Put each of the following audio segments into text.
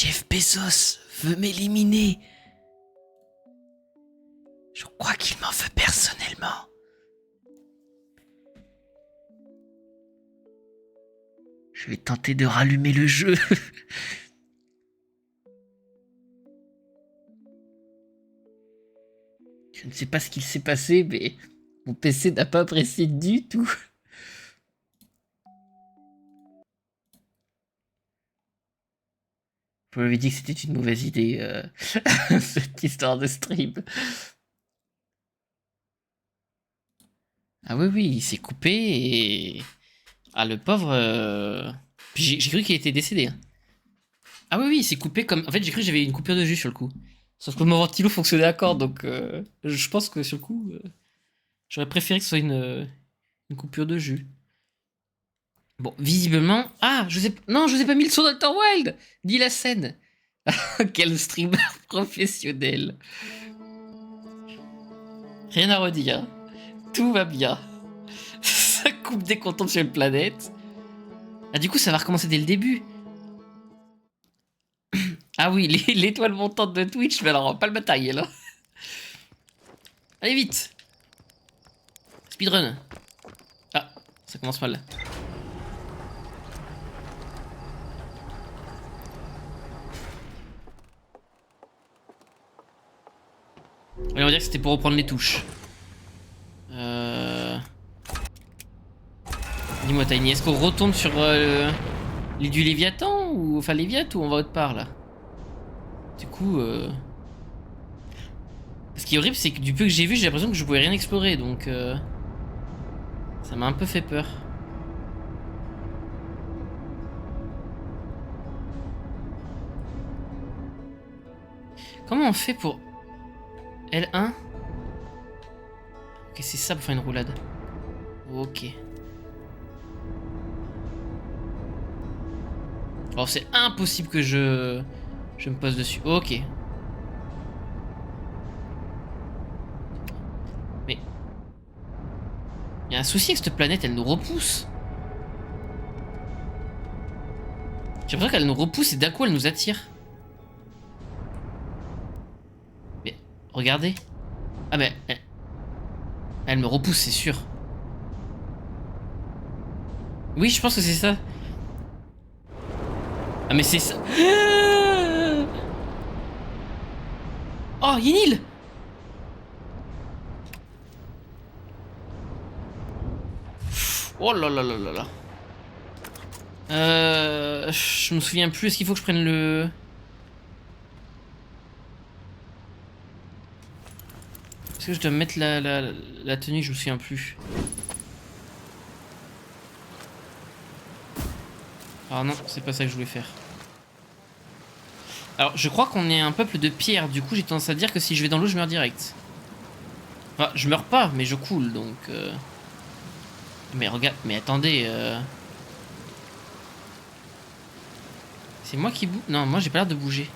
Jeff Bezos veut m'éliminer. Je crois qu'il m'en veut personnellement. Je vais tenter de rallumer le jeu. Je ne sais pas ce qu'il s'est passé, mais mon PC n'a pas apprécié du tout. Je m'avais dit que c'était une mauvaise idée, cette histoire de stream. Ah oui, oui, il s'est coupé et... Ah, le pauvre... Puis j'ai cru qu'il était décédé. Hein. Ah oui, oui, il s'est coupé comme... En fait, j'ai cru que j'avais une coupure de jus sur le coup. Sauf que mon ventilo fonctionnait à corps, donc je pense que sur le coup, j'aurais préféré que ce soit une coupure de jus. Bon, visiblement... Ah, je sais... Non, je vous ai pas mis le son d'Outer Wild ni la scène. Quel streamer professionnel. Rien à redire. Tout va bien. Ça coupe dès qu'on tombe sur une planète. Ah, du coup, ça va recommencer dès le début. Ah oui, l'étoile montante de Twitch, mais alors, pas le matériel. Hein. Allez, vite. Speedrun. Ah, ça commence mal. Allez, on va dire que c'était pour reprendre les touches. Dis-moi, Tiny, est-ce qu'on retombe sur l'île du Léviathan ou... Enfin, Léviat ou on va autre part, là? Du coup... Ce qui est horrible, c'est que du peu que j'ai vu, j'ai l'impression que je pouvais rien explorer, donc... Ça m'a un peu fait peur. Comment on fait pour... L1? Ok, c'est ça pour faire une roulade. Ok. Alors c'est impossible que je me pose dessus. Ok. Mais... Il y a un souci avec cette planète, elle nous repousse. J'ai l'impression qu'elle nous repousse et d'un coup elle nous attire. Mais regardez. Ah mais... Elle me repousse, c'est sûr. Oui, je pense que c'est ça. Ah mais c'est ça. Oh, il y a une île. Oh là là là là là. Je me souviens plus. Est-ce qu'il faut que je prenne le... Est-ce que je dois mettre la tenue? Je me souviens plus. Ah non, c'est pas ça que je voulais faire. Alors, je crois qu'on est un peuple de pierre. Du coup, j'ai tendance à dire que si je vais dans l'eau, je meurs direct. Enfin, je meurs pas, mais je coule, donc... Mais regarde, mais attendez... C'est moi qui bouge? Non, moi j'ai pas l'air de bouger.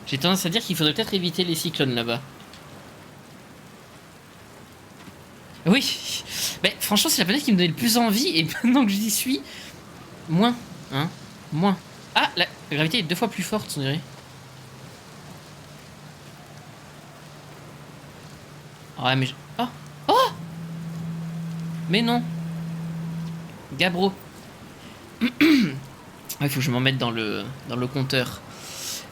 J'ai tendance à dire qu'il faudrait peut-être éviter les cyclones là-bas. Oui. Mais franchement, c'est la planète qui me donnait le plus envie. Et maintenant que j'y suis, moins. Hein, moins. Ah, la gravité est 2 fois plus forte, on dirait. Ouais, mais... Oh. Oh. Mais non. Gabro. Il faut que je m'en mette dans le compteur.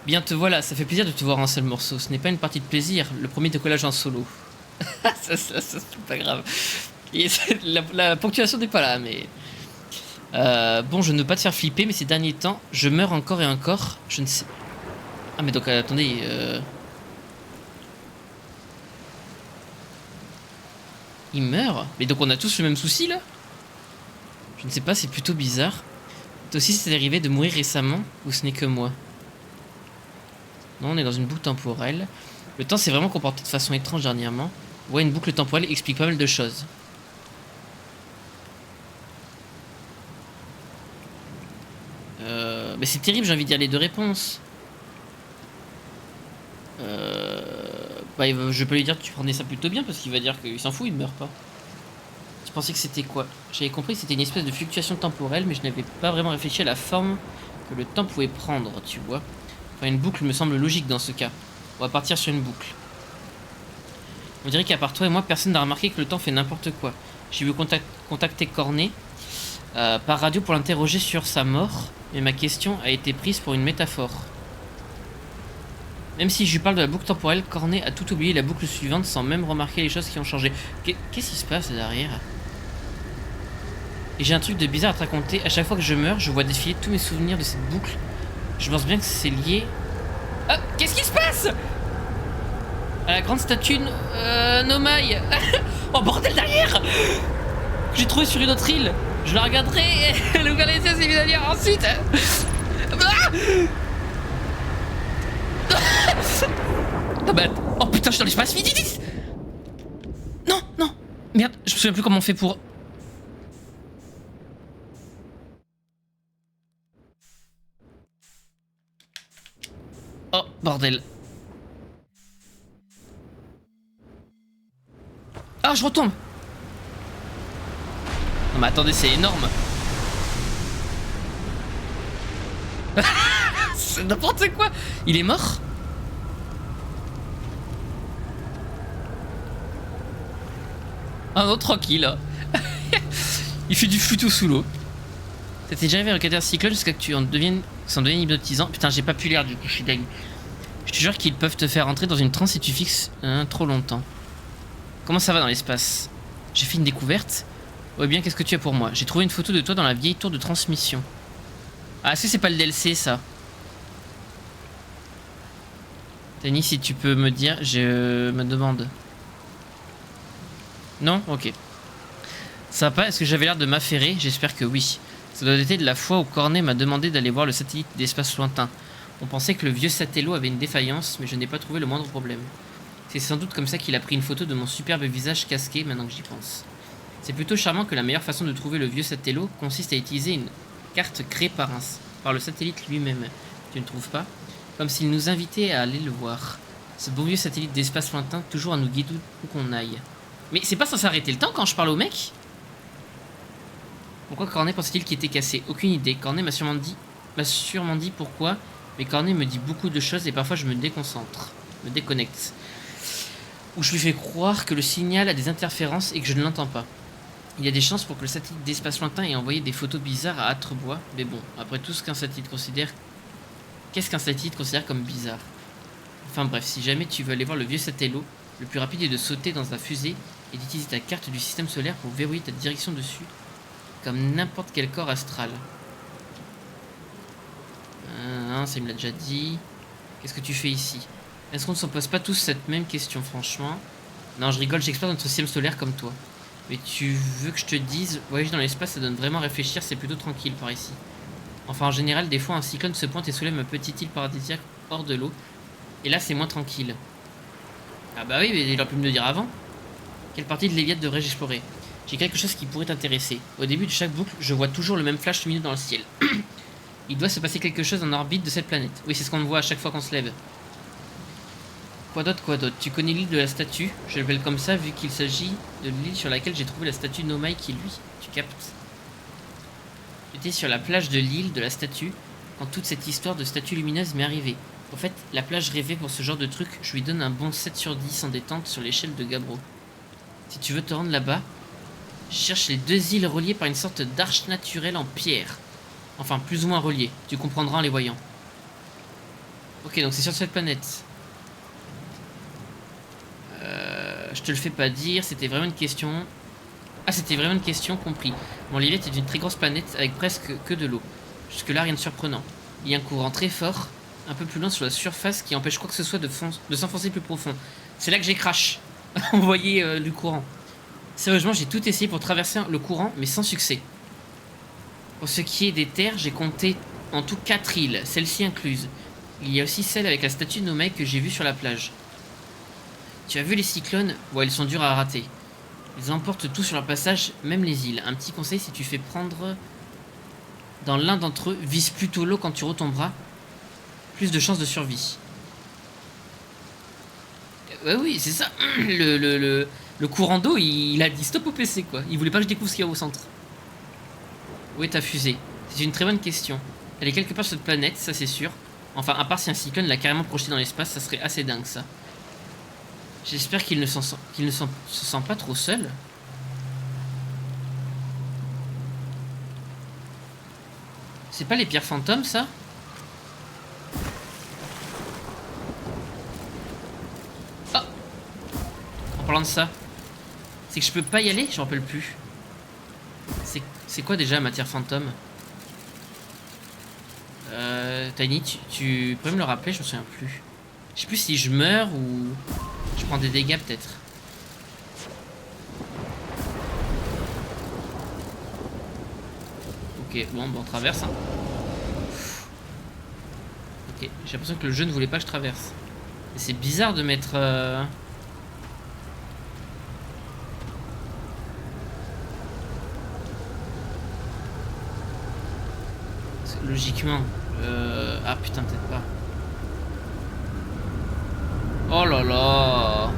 Bien te voilà, ça fait plaisir de te voir en seul morceau. Ce n'est pas une partie de plaisir, le premier décollage en solo. ça c'est pas grave. Et la ponctuation n'est pas là, mais... bon, je ne veux pas te faire flipper, mais ces derniers temps, je meurs encore et encore. Je ne sais... Ah, mais donc, attendez... Il meurt? Mais donc on a tous le même souci, là? Je ne sais pas, c'est plutôt bizarre. Toi aussi, c'est arrivé de mourir récemment, ou ce n'est que moi? Non, on est dans une boucle temporelle. Le temps s'est vraiment comporté de façon étrange dernièrement. Ouais, une boucle temporelle explique pas mal de choses. Mais c'est terrible, j'ai envie de dire les deux réponses. Bah, je peux lui dire que tu prenais ça plutôt bien, parce qu'il va dire qu'il s'en fout, il ne meurt pas. Tu pensais que c'était quoi? J'avais compris que c'était une espèce de fluctuation temporelle, mais je n'avais pas vraiment réfléchi à la forme que le temps pouvait prendre, tu vois. Enfin, une boucle me semble logique dans ce cas. On va partir sur une boucle. On dirait qu'à part toi et moi, personne n'a remarqué que le temps fait n'importe quoi. J'ai voulu contacter Cornet par radio pour l'interroger sur sa mort, mais ma question a été prise pour une métaphore. Même si je lui parle de la boucle temporelle, Cornet a tout oublié la boucle suivante sans même remarquer les choses qui ont changé. Qu'est-ce qui se passe derrière? Et j'ai un truc de bizarre à te raconter. À chaque fois que je meurs, je vois défiler tous mes souvenirs de cette boucle. Je pense bien que c'est lié... Ah, qu'est-ce qui se passe? À la grande statue Nomai. Oh bordel derrière. J'ai trouvé sur une autre île. Je la regarderai. Elle ouvre les yeux, c'est bien dire ensuite. Non bah... Oh putain, je suis dans l'espace, vite, vite. Non, non. Merde, je me souviens plus comment on fait pour... Oh, bordel. Ah, je retombe. Non mais attendez, c'est énorme. C'est n'importe quoi. Il est mort? Ah non, tranquille. Il fait du flûteau sous l'eau. Ça t'est déjà arrivé avec un cyclone jusqu'à que tu en deviennes hypnotisant. Putain, j'ai pas pu lire du coup, je suis dingue. Je te jure qu'ils peuvent te faire entrer dans une transe si tu fixes trop longtemps. Comment ça va dans l'espace? J'ai fait une découverte. Ouais bien, qu'est-ce que tu as pour moi? J'ai trouvé une photo de toi dans la vieille tour de transmission. Ah, est-ce que c'est pas le DLC ça? Tani, si tu peux me dire, je me demande. Non? Ok. Ça va pas? Est-ce que j'avais l'air de m'affairer? J'espère que oui. Ça doit dater de la fois où Cornet m'a demandé d'aller voir le satellite d'espace lointain. On pensait que le vieux satello avait une défaillance, mais je n'ai pas trouvé le moindre problème. C'est sans doute comme ça qu'il a pris une photo de mon superbe visage casqué, maintenant que j'y pense. C'est plutôt charmant que la meilleure façon de trouver le vieux satello consiste à utiliser une carte créée par le satellite lui-même. Tu ne trouves pas? Comme s'il nous invitait à aller le voir. Ce beau vieux satellite d'espace lointain, toujours à nous guider où qu'on aille. Mais c'est pas censé arrêter le temps quand je parle au mec? Pourquoi Cornet pensait-il qu'il était cassé? Aucune idée. Cornet m'a sûrement dit pourquoi, mais Cornet me dit beaucoup de choses et parfois je me déconcentre, me déconnecte. Ou je lui fais croire que le signal a des interférences et que je ne l'entends pas. Il y a des chances pour que le satellite d'espace lointain ait envoyé des photos bizarres à Atrebois, mais bon, après tout ce qu'un satellite considère... Qu'est-ce qu'un satellite considère comme bizarre? Enfin bref, si jamais tu veux aller voir le vieux satello, le plus rapide est de sauter dans un fusée et d'utiliser ta carte du système solaire pour verrouiller ta direction dessus, comme n'importe quel corps astral. Ça il me l'a déjà dit. Qu'est-ce que tu fais ici? Est-ce qu'on ne s'en pose pas tous cette même question, franchement? Non, je rigole, j'explore notre système solaire comme toi. Mais tu veux que je te dise, voyager dans l'espace, ça donne vraiment à réfléchir, c'est plutôt tranquille par ici. Enfin, en général, des fois, un cyclone se pointe et soulève ma petite île paradisiaque hors de l'eau. Et là, c'est moins tranquille. Ah bah oui, mais il aurait pu me le dire avant. Quelle partie de l'Iliade devrais-je explorer? J'ai quelque chose qui pourrait t'intéresser. Au début de chaque boucle, je vois toujours le même flash lumineux dans le ciel. Il doit se passer quelque chose en orbite de cette planète. Oui, c'est ce qu'on voit à chaque fois qu'on se lève. Quoi d'autre, quoi d'autre? Tu connais l'île de la statue? Je l'appelle comme ça vu qu'il s'agit de l'île sur laquelle j'ai trouvé la statue Nomai qui est lui. Tu captes? J'étais sur la plage de l'île de la statue quand toute cette histoire de statue lumineuse m'est arrivée. En fait, la plage rêvée pour ce genre de truc, je lui donne un bon 7 sur 10 en détente sur l'échelle de Gabbro. Si tu veux te rendre là-bas, cherche les deux îles reliées par une sorte d'arche naturelle en pierre. Enfin, plus ou moins reliées, tu comprendras en les voyant. Ok, donc c'est sur cette planète. Je te le fais pas dire, c'était vraiment une question... Ah, c'était vraiment une question, compris. Bon, l'Iliade est une très grosse planète avec presque que de l'eau. Jusque-là, rien de surprenant. Il y a un courant très fort, un peu plus loin sur la surface, qui empêche quoi que ce soit de s'enfoncer plus profond. C'est là que j'ai crash. Envoyé du courant. Sérieusement, j'ai tout essayé pour traverser le courant, mais sans succès. Pour ce qui est des terres, j'ai compté en tout 4 îles, celle-ci incluse. Il y a aussi celle avec la statue Nomai que j'ai vue sur la plage. Tu as vu les cyclones? Ouais, ils sont durs à rater. Ils emportent tout sur leur passage, même les îles. Un petit conseil, si tu fais prendre dans l'un d'entre eux, vise plutôt l'eau quand tu retomberas. Plus de chances de survie. Ouais, oui, c'est ça. Le courant d'eau, il a dit stop au PC, quoi. Il voulait pas que je découvre ce qu'il y a au centre. Où est ta fusée? C'est une très bonne question. Elle est quelque part sur cette planète, ça c'est sûr. Enfin, à part si un cyclone l'a carrément projeté dans l'espace, ça serait assez dingue, ça. J'espère qu'il ne se sent pas trop seul. C'est pas les pierres fantômes, ça? Oh! En parlant de ça, c'est que je peux pas y aller? Je me rappelle plus. C'est quoi déjà matière fantôme? Tiny, tu pourrais me le rappeler? Je me souviens plus. Je sais plus si je meurs ou je prends des dégâts peut-être. Ok, bon, on traverse. Hein. Ok, j'ai l'impression que le jeu ne voulait pas que je traverse. C'est bizarre de mettre... Logiquement. Ah putain, peut-être pas. Oh là là.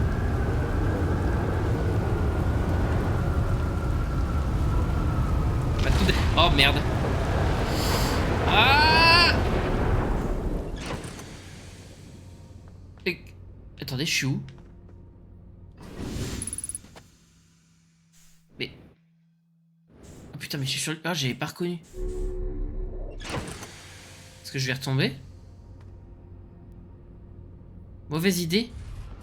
Oh merde. Ah. Attendez, je suis où? Mais... Oh putain, mais je suis sur le... Ah, j'avais pas reconnu. Est-ce que je vais retomber? Mauvaise idée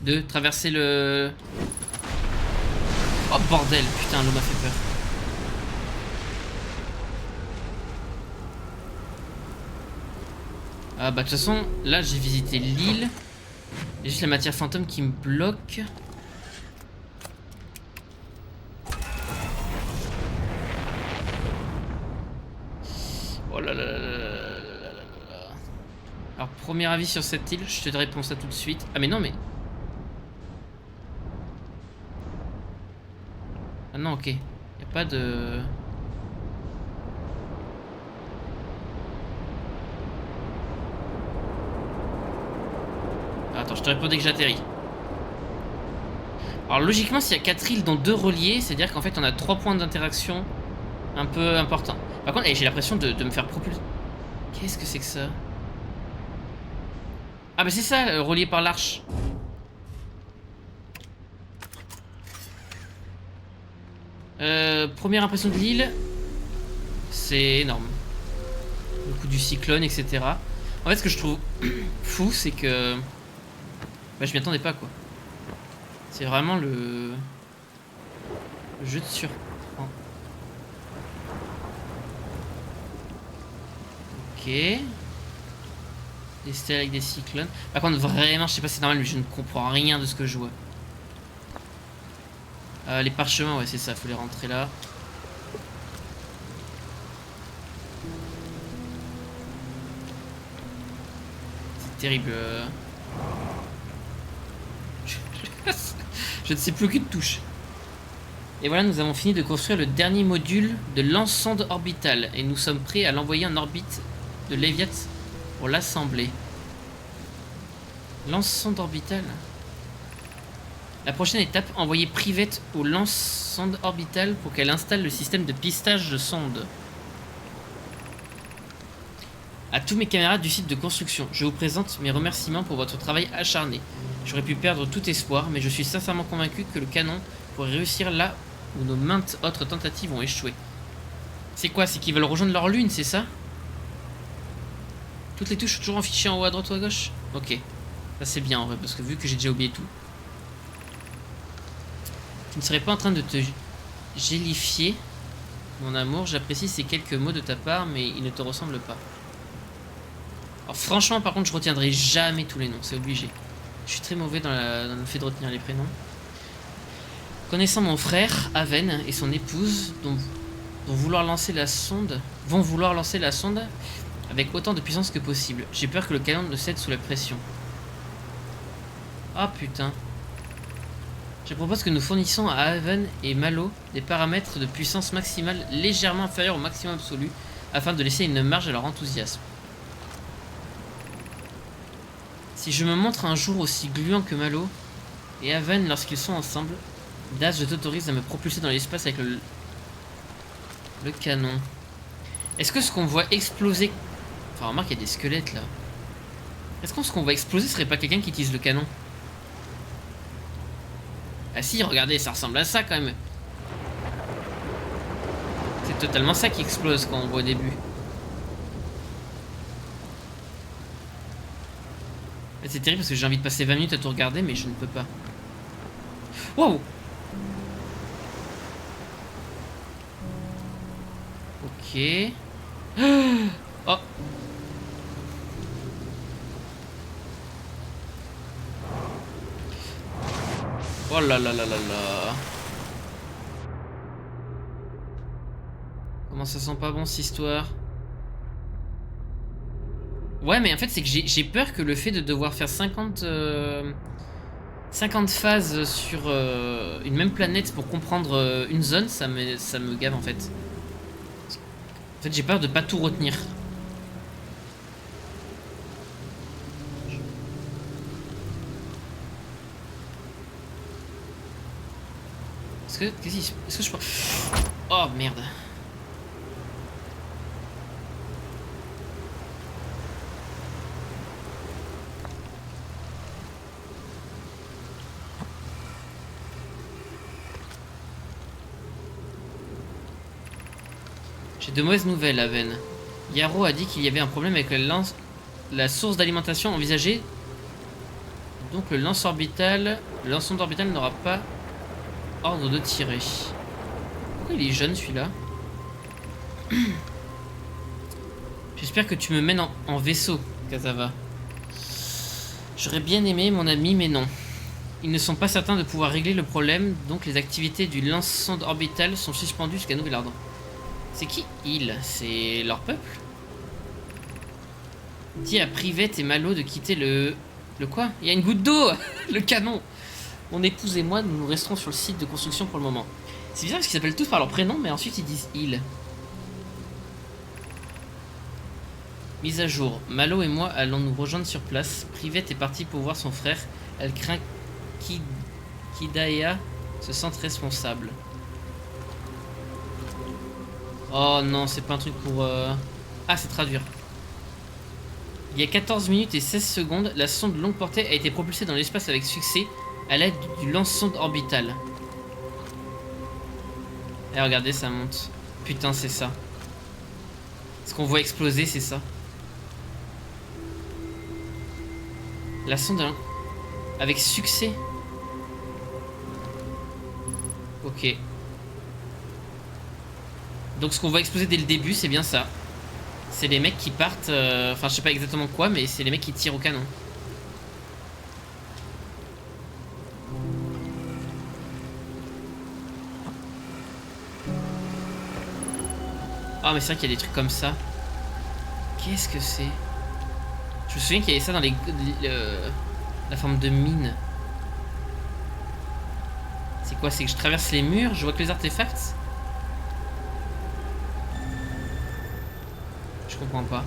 de traverser le... Oh bordel, putain, l'eau m'a fait peur. Ah bah de toute façon, là j'ai visité l'île. Il y a juste la matière fantôme qui me bloque. Oh là là là là là là là. Alors premier avis sur cette île, je te réponds ça tout de suite. Ah mais non mais... Ah non ok, y a pas de... Attends, je te réponds dès que j'atterris. Alors logiquement, s'il y a 4 îles dont 2 reliées, c'est-à-dire qu'en fait on a 3 points d'interaction un peu importants. Par contre, j'ai l'impression de me faire propulser. Qu'est-ce que c'est que ça? Ah bah c'est ça, relié par l'arche. Première impression de l'île, c'est énorme. Le coup du cyclone, etc. En fait, ce que je trouve fou, c'est que... Bah je m'y attendais pas, quoi. C'est vraiment le jeu de surprend. Ok. Des stèles avec des cyclones. Par contre, vraiment, je sais pas si c'est normal, mais je ne comprends rien de ce que je vois. Les parchemins, ouais, c'est ça, faut les rentrer là. C'est terrible. Je ne sais plus aucune touche. Et voilà, nous avons fini de construire le dernier module de lance-sonde orbitale. Et nous sommes prêts à l'envoyer en orbite de Leviat pour l'assembler. Lance-sonde orbitale. La prochaine étape, envoyer Privette au lance-sonde orbitale pour qu'elle installe le système de pistage de sonde. À tous mes camarades du site de construction, je vous présente mes remerciements pour votre travail acharné. J'aurais pu perdre tout espoir, mais je suis sincèrement convaincu que le canon pourrait réussir là où nos maintes autres tentatives ont échoué. C'est quoi? C'est qu'ils veulent rejoindre leur lune, c'est ça? Toutes les touches sont toujours affichées en haut à droite ou à gauche? Ok. Ça c'est bien en vrai, parce que vu que j'ai déjà oublié tout. Tu ne serais pas en train de te gélifier, mon amour. J'apprécie ces quelques mots de ta part, mais ils ne te ressemblent pas. Alors franchement, par contre, je retiendrai jamais tous les noms, c'est obligé. Je suis très mauvais dans le fait de retenir les prénoms. Connaissant mon frère, Aven, et son épouse, vont vouloir lancer la sonde avec autant de puissance que possible. J'ai peur que le canon ne cède sous la pression. Ah putain. Je propose que nous fournissons à Aven et Malo des paramètres de puissance maximale légèrement inférieurs au maximum absolu afin de laisser une marge à leur enthousiasme. Si je me montre un jour aussi gluant que Malo et Aven lorsqu'ils sont ensemble, Das, je t'autorise à me propulser dans l'espace avec le canon. Est-ce que ce qu'on voit exploser... Enfin, remarque, il y a des squelettes là. Est-ce que ce qu'on voit exploser serait pas quelqu'un qui utilise le canon? Ah si, regardez, ça ressemble à ça quand même. C'est totalement ça qui explose quand on voit au début. C'est terrible parce que j'ai envie de passer 20 minutes à tout regarder, mais je ne peux pas. Wow! Ok. Oh! Oh là là là là là. Comment ça sent pas bon cette histoire? Ouais, mais en fait, c'est que j'ai peur que le fait de devoir faire 50 phases sur une même planète pour comprendre une zone, ça me gave en fait. En fait, j'ai peur de pas tout retenir. Est-ce que je peux... Oh merde. J'ai de mauvaises nouvelles, Aven. Yarrow a dit qu'il y avait un problème avec la source d'alimentation envisagée. Donc le lanceur d'orbital n'aura pas ordre de tirer. Pourquoi il est jeune celui-là? J'espère que tu me mènes en vaisseau, Kazava. J'aurais bien aimé, mon ami, mais non. Ils ne sont pas certains de pouvoir régler le problème, donc les activités du lance-sonde orbital sont suspendues jusqu'à nouvel ordre. C'est qui ils? C'est leur peuple? Dis à Privette et Malo de quitter le... Le quoi? Il y a une goutte d'eau. Le canon. Mon épouse et moi, nous resterons sur le site de construction pour le moment. C'est bizarre parce qu'ils s'appellent tous par leur prénom, mais ensuite ils disent ils. Mise à jour. Malo et moi allons nous rejoindre sur place. Privette est partie pour voir son frère. Elle craint qu'Hidaya se sente responsable. Oh non, c'est pas un truc pour... Ah, c'est traduire. Il y a 14 minutes et 16 secondes, la sonde longue portée a été propulsée dans l'espace avec succès à l'aide du lance-sonde orbital. Et regardez, ça monte. Putain, c'est ça. Ce qu'on voit exploser, c'est ça. La sonde avec succès. Ok. Donc ce qu'on voit exploser dès le début, c'est bien ça. C'est les mecs qui partent... Enfin, je sais pas exactement quoi, mais c'est les mecs qui tirent au canon. Ah, mais c'est vrai qu'il y a des trucs comme ça. Qu'est-ce que c'est? Je me souviens qu'il y avait ça dans la forme de mine. C'est quoi? C'est que je traverse les murs, je vois que les artefacts. Je comprends pas.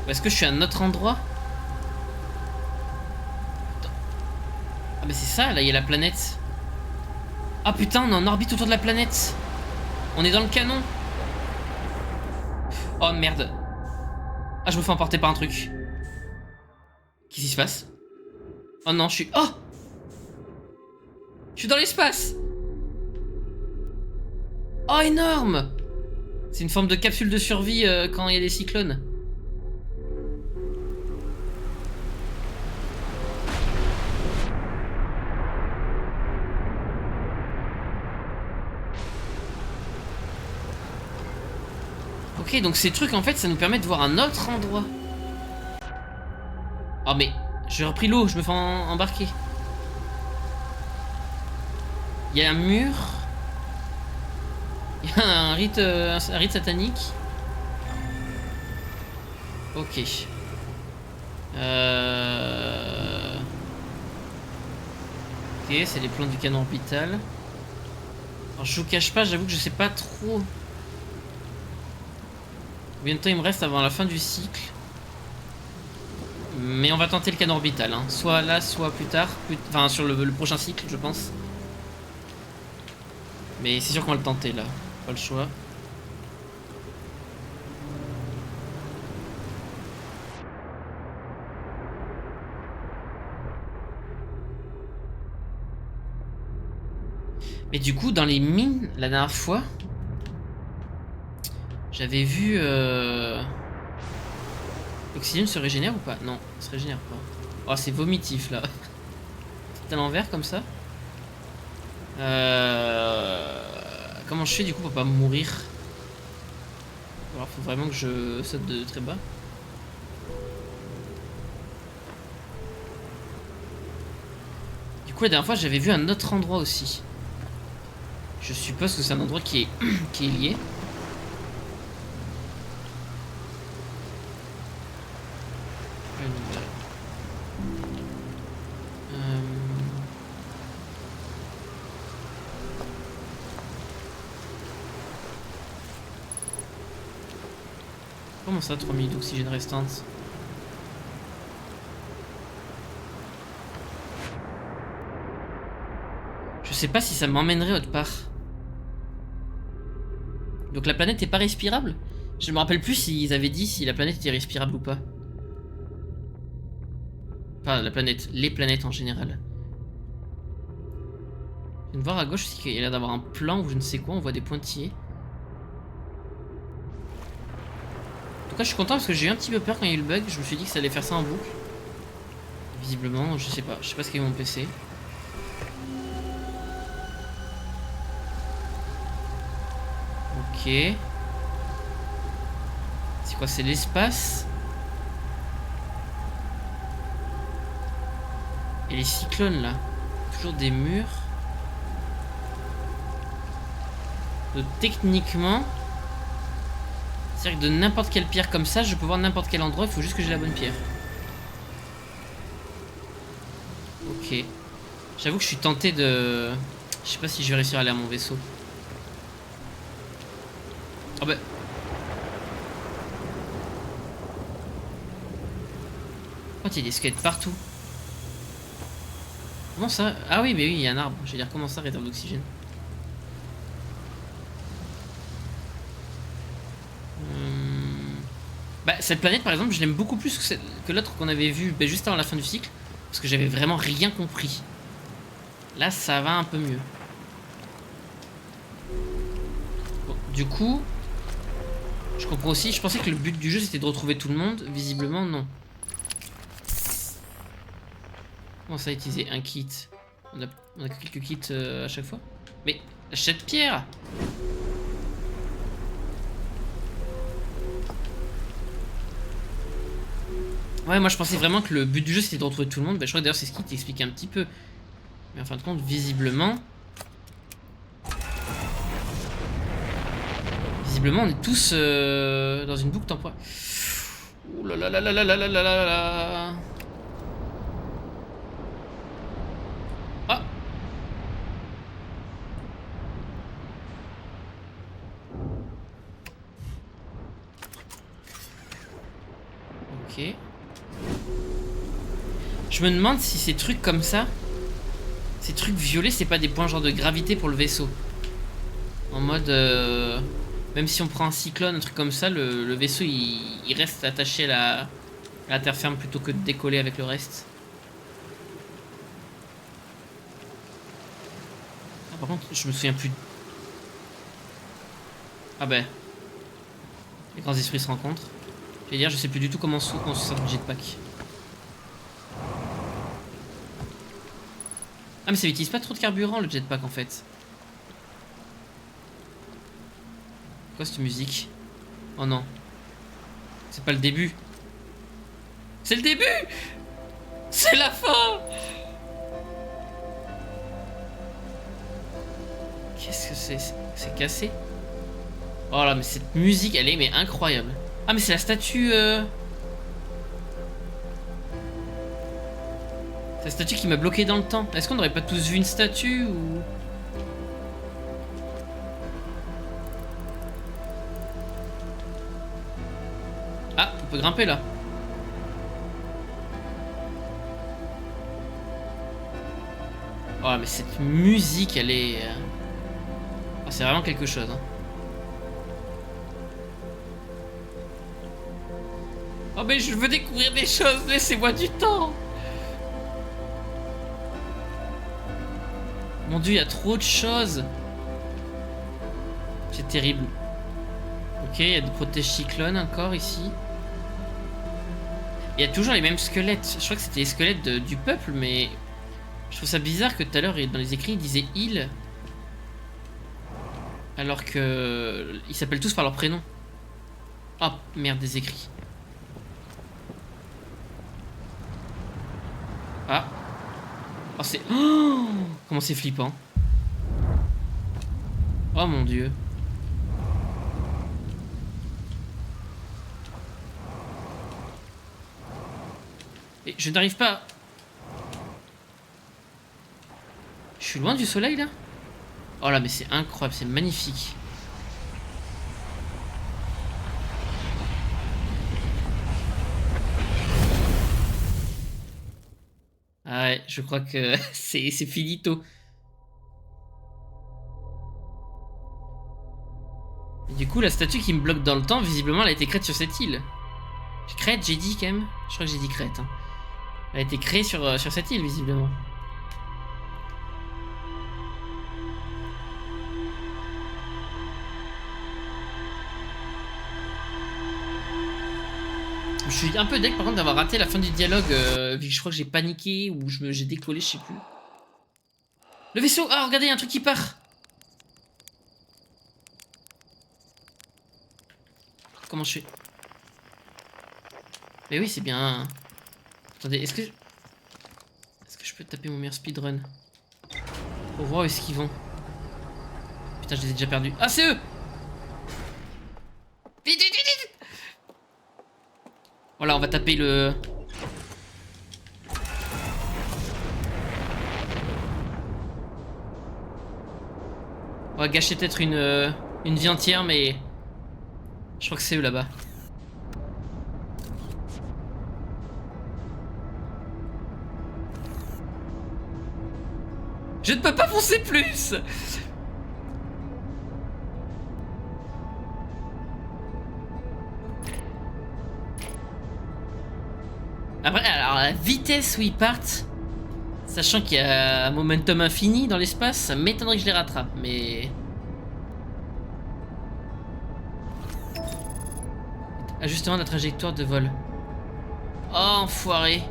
Est-ce que je suis à un autre endroit? Attends. Ah mais c'est ça, là il y a la planète. Ah putain, on est en orbite autour de la planète. On est dans le canon. Oh merde. Ah, je me fais emporter par un truc. Qu'est-ce qui se passe? Oh non, je suis... Oh! Je suis dans l'espace. Oh, énorme. C'est une forme de capsule de survie quand il y a des cyclones. Ok, donc ces trucs, en fait, ça nous permet de voir un autre endroit. Oh, mais j'ai repris l'eau, je me fais embarquer. Il y a un mur. Il y a un rite satanique. Ok. Ok, c'est les plans du canon orbital. Alors je vous cache pas, j'avoue que je sais pas trop combien de temps il me reste avant la fin du cycle. Mais on va tenter le canot orbital, hein. Soit là, soit plus tard. Enfin, sur le prochain cycle, je pense. Mais c'est sûr qu'on va le tenter, là. Pas le choix. Mais du coup, dans les mines, la dernière fois, j'avais vu... L'oxygène se régénère ou pas? Non, il se régénère pas. Oh, c'est vomitif, là. C'est à l'envers, comme ça. Comment je fais, du coup, pour pas mourir? Alors, faut vraiment que je saute de très bas. Du coup, la dernière fois, j'avais vu un autre endroit aussi. Je suppose que c'est un endroit qui est, qui est lié. Comment ça, 3 minutes d'oxygène restante? Je sais pas si ça m'emmènerait autre part. Donc la planète est pas respirable? Je me rappelle plus s'ils avaient dit si la planète était respirable ou pas. Enfin, la planète, les planètes en général. Je viens de voir à gauche aussi qu'il y a l'air d'avoir un plan ou je ne sais quoi, on voit des pointillés. En tout cas, je suis content parce que j'ai eu un petit peu peur quand il y a eu le bug. Je me suis dit que ça allait faire ça en boucle. Visiblement, je sais pas ce qu'il y a eu mon PC. Ok. C'est quoi? C'est l'espace. Et les cyclones là. Toujours des murs. Donc techniquement, c'est-à-dire que de n'importe quelle pierre comme ça, je peux voir n'importe quel endroit, il faut juste que j'ai la bonne pierre. Ok. J'avoue que je suis tenté de... Je sais pas si je vais réussir à aller à mon vaisseau. Oh bah... Oh, il y a des squelettes partout. Comment ça? Ah oui, mais oui, il y a un arbre. Je veux dire, comment ça, réserve d'oxygène? Bah, cette planète, par exemple, je l'aime beaucoup plus que l'autre qu'on avait vu juste avant la fin du cycle. Parce que j'avais vraiment rien compris. Là, ça va un peu mieux. Bon, du coup, je comprends aussi. Je pensais que le but du jeu, c'était de retrouver tout le monde. Visiblement, non. Comment ça, utiliser un kit? On a quelques kits à chaque fois. Mais, achète pierre! Ouais, moi je pensais vraiment que le but du jeu c'était de retrouver tout le monde. Bah, je crois que d'ailleurs c'est ce qui t'explique un petit peu. Mais en fin de compte, visiblement. Visiblement, on est tous dans une boucle temporelle. Ouh là là là là là là là là là. Ah! Ok. Je me demande si ces trucs comme ça, ces trucs violets, c'est pas des points genre de gravité pour le vaisseau. En mode... même si on prend un cyclone, un truc comme ça, le vaisseau il reste attaché à la terre ferme plutôt que de décoller avec le reste. Ah, par contre, je me souviens plus. Ah ben. Les grands esprits se rencontrent. Je vais dire, je sais plus du tout comment on se sort du jetpack. Ah mais ça utilise pas trop de carburant le jetpack en fait. Quoi cette musique? Oh non. C'est pas le début. C'est le début! C'est la fin! Qu'est-ce que c'est? C'est cassé? Oh là mais cette musique elle est mais incroyable. Ah mais c'est la statue C'est la statue qui m'a bloqué dans le temps. Est-ce qu'on n'aurait pas tous vu une statue ou... Ah, on peut grimper là. Oh, mais cette musique, elle est... Oh, c'est vraiment quelque chose. Hein. Oh, mais je veux découvrir des choses. Laissez-moi du temps. Mon dieu, il y a trop de choses. C'est terrible. Ok, il y a des protèges cyclones encore ici. Il y a toujours les mêmes squelettes. Je crois que c'était les squelettes du peuple, mais... Je trouve ça bizarre que tout à l'heure, dans les écrits, ils disaient « il ». Alors que... Ils s'appellent tous par leur prénom. Oh, merde, des écrits. Ah. Oh, c'est... Oh, comment c'est flippant. Oh, mon dieu. Et je n'arrive pas... Je suis loin du soleil, là? Oh là, mais c'est incroyable, c'est magnifique. Ah ouais, je crois que c'est finito. Et du coup, la statue qui me bloque dans le temps, visiblement, elle a été créée sur cette île. Crète, j'ai dit quand même? Je crois que j'ai dit crête. Hein. Elle a été créée sur cette île, visiblement. Je suis un peu deck par contre d'avoir raté la fin du dialogue, vu que je crois que j'ai paniqué ou j'ai décollé, je sais plus. Le vaisseau! Ah, regardez, il y a un truc qui part! Comment je fais? Mais oui, c'est bien... Attendez, est-ce que je peux taper mon meilleur speedrun? Pour voir où est-ce qu'ils vont. Putain, je les ai déjà perdus. Ah, c'est eux! Vite, vite, vite, vite! Voilà, on va taper le... On va gâcher peut-être une vie entière, mais... Je crois que c'est eux là-bas. Je ne peux pas foncer plus! Après, alors la vitesse où ils partent, sachant qu'il y a un momentum infini dans l'espace, ça m'étonnerait que je les rattrape, mais... Ajustement de la trajectoire de vol. Oh, enfoiré!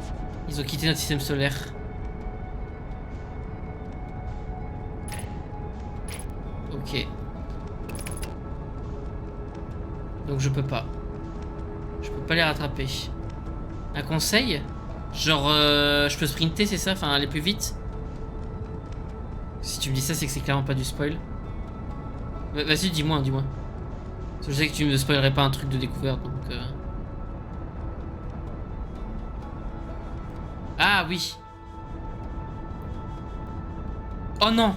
Ils ont quitté notre système solaire. Ok. Donc je peux pas. Je peux pas les rattraper. Un conseil? Genre, je peux sprinter, c'est ça? Enfin, aller plus vite? Si tu me dis ça, c'est que c'est clairement pas du spoil. Vas-y, dis-moi, dis-moi. Parce que je sais que tu me spoilerais pas un truc de découverte, donc... Ah, oui. Oh non!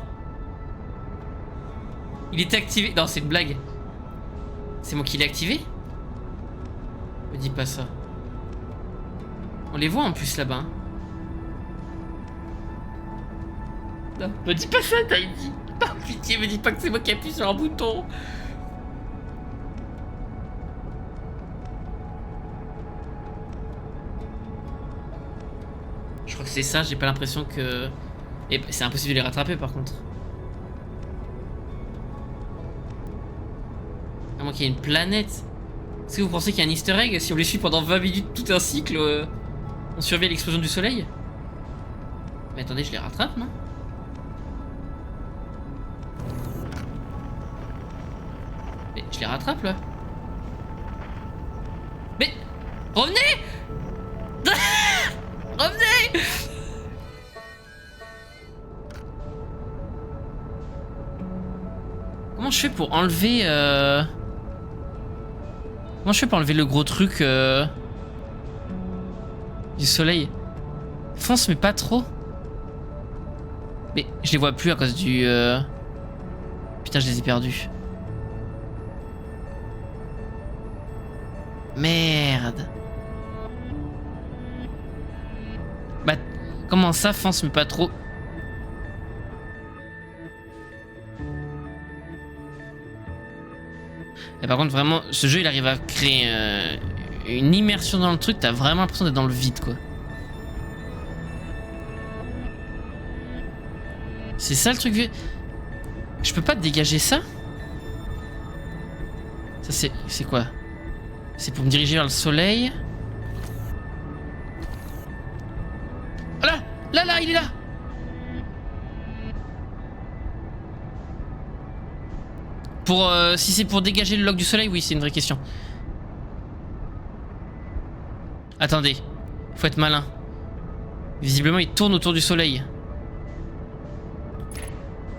Il était activé. Non, c'est une blague. C'est moi qui l'ai activé? Me dis pas ça. On les voit en plus là-bas. Hein. Non, me dis pas ça, t'as dit. Par pitié, me dis pas que c'est moi qui appuie sur un bouton. Je crois que c'est ça, j'ai pas l'impression que... Et c'est impossible de les rattraper par contre. À moins qu'il y ait une planète. Est-ce que vous pensez qu'il y a un easter egg si on les suit pendant 20 minutes tout un cycle on survit à l'explosion du soleil? Mais attendez, je les rattrape, non? Mais je les rattrape, là. Mais... Revenez! Revenez! Comment je fais pour enlever... Comment je fais pour enlever le gros truc du soleil? Fonce mais pas trop. Mais je les vois plus à cause du... Putain, je les ai perdus. Merde. Bah, comment ça, fonce mais pas trop? Et par contre, vraiment, ce jeu, il arrive à créer une immersion dans le truc. T'as vraiment l'impression d'être dans le vide, quoi. C'est ça le truc. Je peux pas dégager ça? Ça, c'est quoi? C'est pour me diriger vers le soleil. Oh là! Là, il est là! Si c'est pour dégager le lock du soleil, oui, c'est une vraie question. Attendez, faut être malin. Visiblement, il tourne autour du soleil.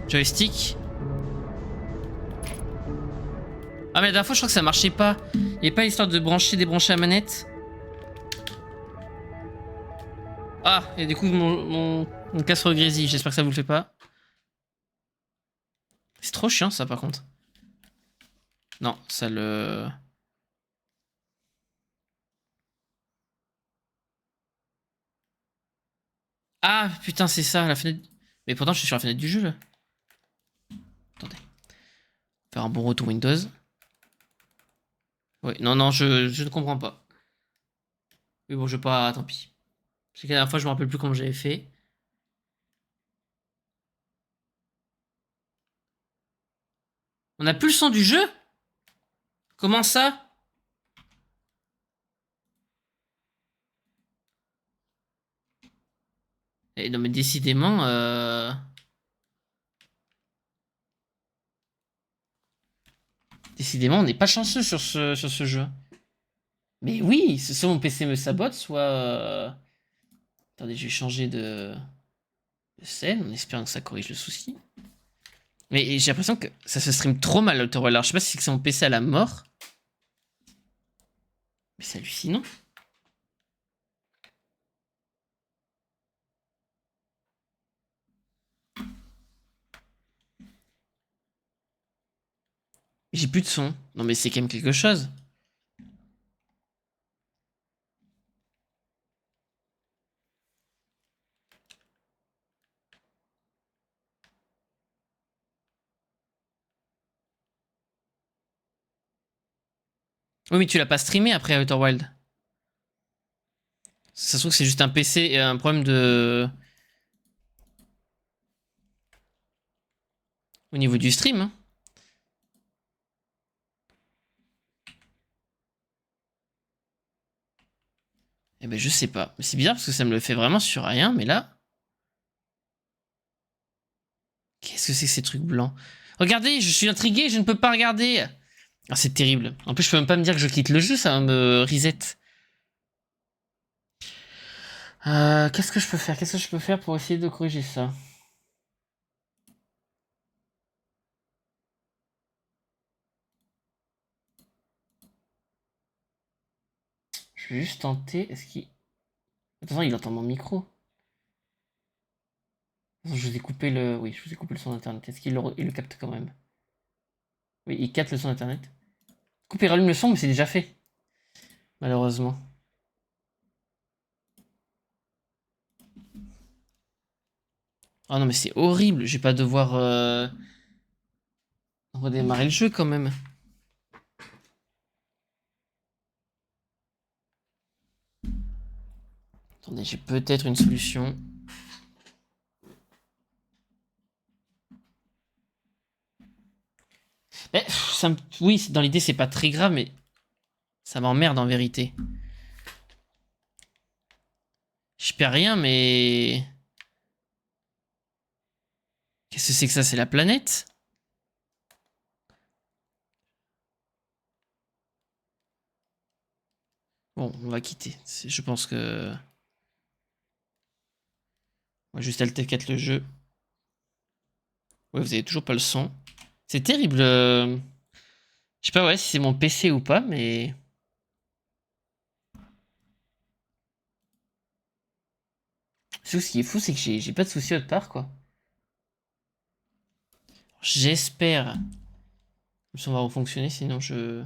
Joystick. Ah, mais la dernière fois, je crois que ça marchait pas. Il n'y avait pas l'histoire de brancher, débrancher la manette. Ah, et du coup, mon casque grésille. J'espère que ça vous le fait pas. C'est trop chiant, ça, par contre. Non, ça le... Ah, putain, c'est ça, la fenêtre... Mais pourtant, je suis sur la fenêtre du jeu, là. Attendez. Faire un bon retour Windows. Oui, non, je ne comprends pas. Mais bon, je vais pas... Tant pis. Parce que la dernière fois, je me rappelle plus comment j'avais fait. On a plus le son du jeu? Comment ça? Eh, non, mais décidément... Décidément, on n'est pas chanceux sur ce jeu. Mais oui, soit mon PC me sabote, soit... Attendez, je vais changer de scène en espérant que ça corrige le souci. Mais j'ai l'impression que ça se stream trop mal, Outer Worlds. Alors, je sais pas si c'est mon PC à la mort. Mais c'est hallucinant. J'ai plus de son. Non, mais c'est quand même quelque chose. Oui, mais tu l'as pas streamé après Outer Wild. Ça se trouve que c'est juste un PC et un problème de... Au niveau du stream. Hein. Eh ben, je sais pas. C'est bizarre parce que ça me le fait vraiment sur rien, mais là... Qu'est-ce que c'est que ces trucs blancs? Regardez, je suis intrigué, je ne peux pas regarder. Ah, c'est terrible. En plus, je peux même pas me dire que je quitte le jeu, ça va me reset. Qu'est-ce que je peux faire? Qu'est-ce que je peux faire pour essayer de corriger ça? Je vais juste tenter. Est-ce qu'il... Attends, il entend mon micro. Je vous ai coupé le... Oui, je vous ai coupé le son d'internet. Est-ce qu'il il le capte quand même? Oui, il capte le son d'internet. Coupe et rallume le son, mais c'est déjà fait. Malheureusement. Oh non, mais c'est horrible. Je vais pas devoir redémarrer le jeu quand même. Attendez, j'ai peut-être une solution. Mais, oui, dans l'idée, c'est pas très grave, mais ça m'emmerde en vérité. Je perds rien, mais... Qu'est-ce que c'est que ça? C'est la planète? Bon, on va quitter. Je pense que... On va juste Alt F4 le jeu. Ouais, vous avez toujours pas le son. C'est terrible. Je sais pas ouais, si c'est mon PC ou pas, mais... Ce qui est fou, c'est que j'ai pas de soucis autre part, quoi. J'espère que ça va fonctionner, sinon je...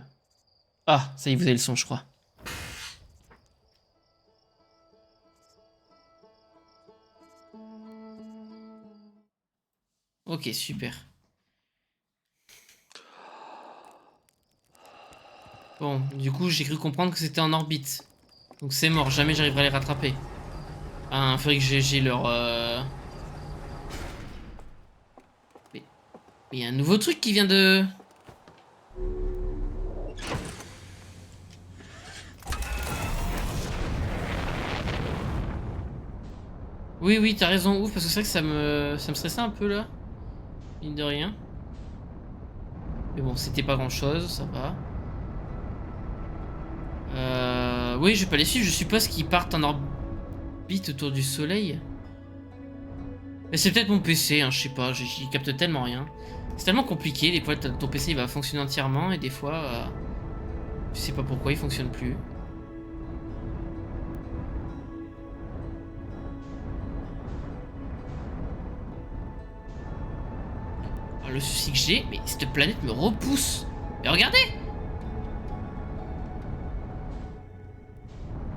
Ah, ça y est, vous avez le son, je crois. Ok, super. Bon, du coup, j'ai cru comprendre que c'était en orbite. Donc c'est mort, jamais j'arriverai à les rattraper. Ah, il faudrait que j'ai leur... Mais il y a un nouveau truc qui vient de... Oui, oui, t'as raison, ouf, parce que c'est vrai que ça me stressait un peu, là. Mine de rien. Mais bon, c'était pas grand-chose, ça va. Oui, je vais pas les suivre, je suppose qu'ils partent en orbite autour du soleil. Mais c'est peut-être mon PC, hein, je sais pas, j'y capte tellement rien. C'est tellement compliqué, des fois ton PC il va fonctionner entièrement et des fois, je sais pas pourquoi il fonctionne plus. Alors, le souci que j'ai, mais cette planète me repousse. Mais regardez!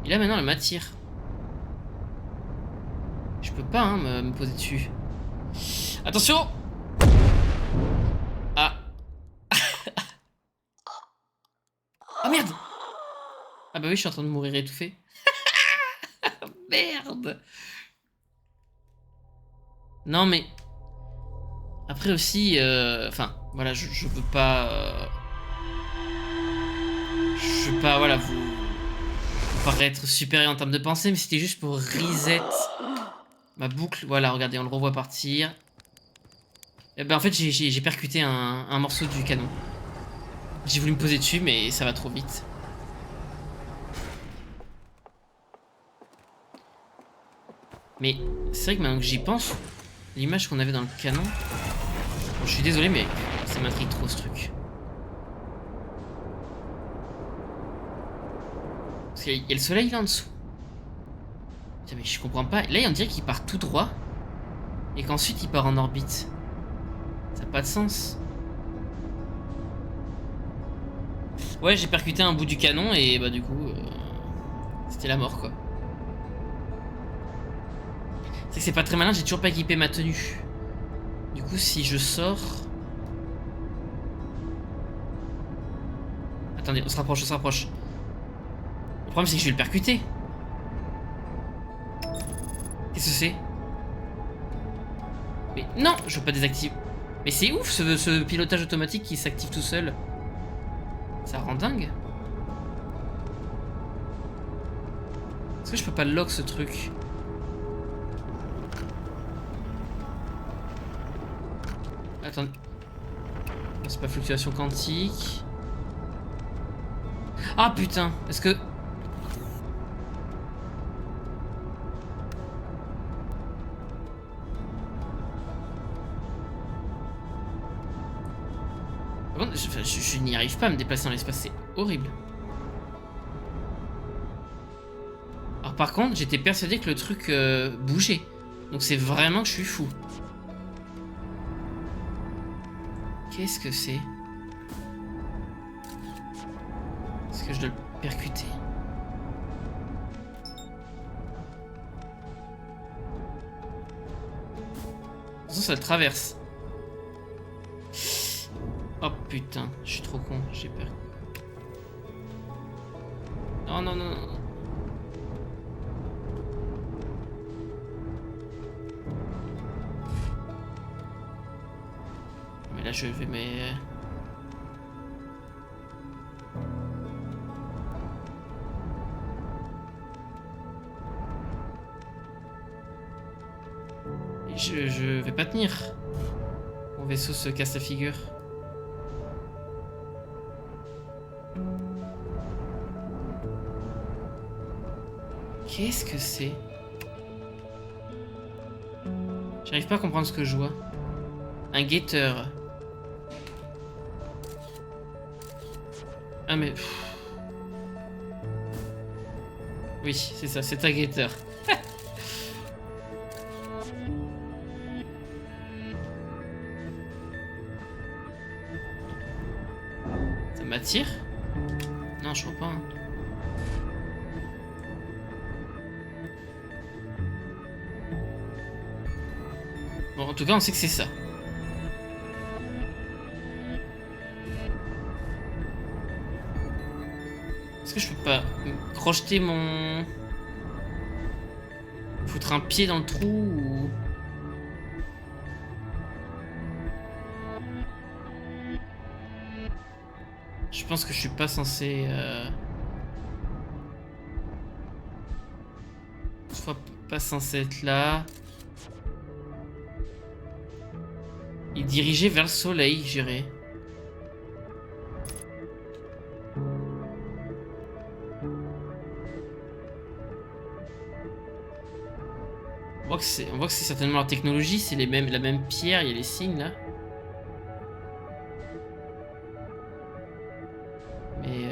Et là maintenant elle m'attire. Je peux pas hein, me poser dessus. Attention! Ah. Ah merde! Ah bah oui, je suis en train de mourir étouffé. Merde! Non mais... Après aussi... Enfin, voilà, je veux pas... Je veux pas, voilà, vous paraître supérieur en termes de pensée, mais c'était juste pour reset ma boucle. Voilà, regardez, on le revoit partir. Et ben en fait, j'ai percuté un morceau du canon. J'ai voulu me poser dessus, mais ça va trop vite. Mais c'est vrai que maintenant que j'y pense, l'image qu'on avait dans le canon... Bon, je suis désolé, mais ça m'intrigue trop ce truc. Parce qu'il y a le soleil là en dessous. Putain, mais je comprends pas. Là, on dirait qu'il part tout droit. Et qu'ensuite, il part en orbite. Ça n'a pas de sens. Ouais, j'ai percuté un bout du canon et bah du coup... c'était la mort, quoi. C'est que c'est pas très malin, j'ai toujours pas équipé ma tenue. Du coup, si je sors... Attendez, on se rapproche, on se rapproche. Le problème, c'est que je vais le percuter. Qu'est-ce que c'est? Mais non, je veux pas désactiver. Mais c'est ouf ce pilotage automatique qui s'active tout seul. Ça rend dingue. Est-ce que je peux pas lock ce truc? Attendez. C'est pas fluctuation quantique. Ah putain, est-ce que... Par contre, je n'y arrive pas à me déplacer dans l'espace, c'est horrible. Alors par contre, j'étais persuadé que le truc bougeait. Donc c'est vraiment que je suis fou. Qu'est-ce que c'est? Est-ce que je dois le percuter? De toute façon, ça le traverse. Oh putain, je suis trop con, j'ai peur. Non, non, non, non. Mais là, je vais... Mais... Je vais pas tenir. Mon vaisseau se casse la figure. Qu'est-ce que c'est? J'arrive pas à comprendre ce que je vois. Un guetteur. Ah mais... Oui, c'est ça, c'est un guetteur. Ça m'attire? Non, je crois pas. Hein. Bon, en tout cas, on sait que c'est ça. Est-ce que je peux pas crocheter mon... Foutre un pied dans le trou ou... Je pense que je suis pas censé... Je suis pas censé être là. Il dirigeait vers le soleil, j'irai. On voit que c'est certainement leur technologie, c'est la même pierre, il y a les signes là. Mais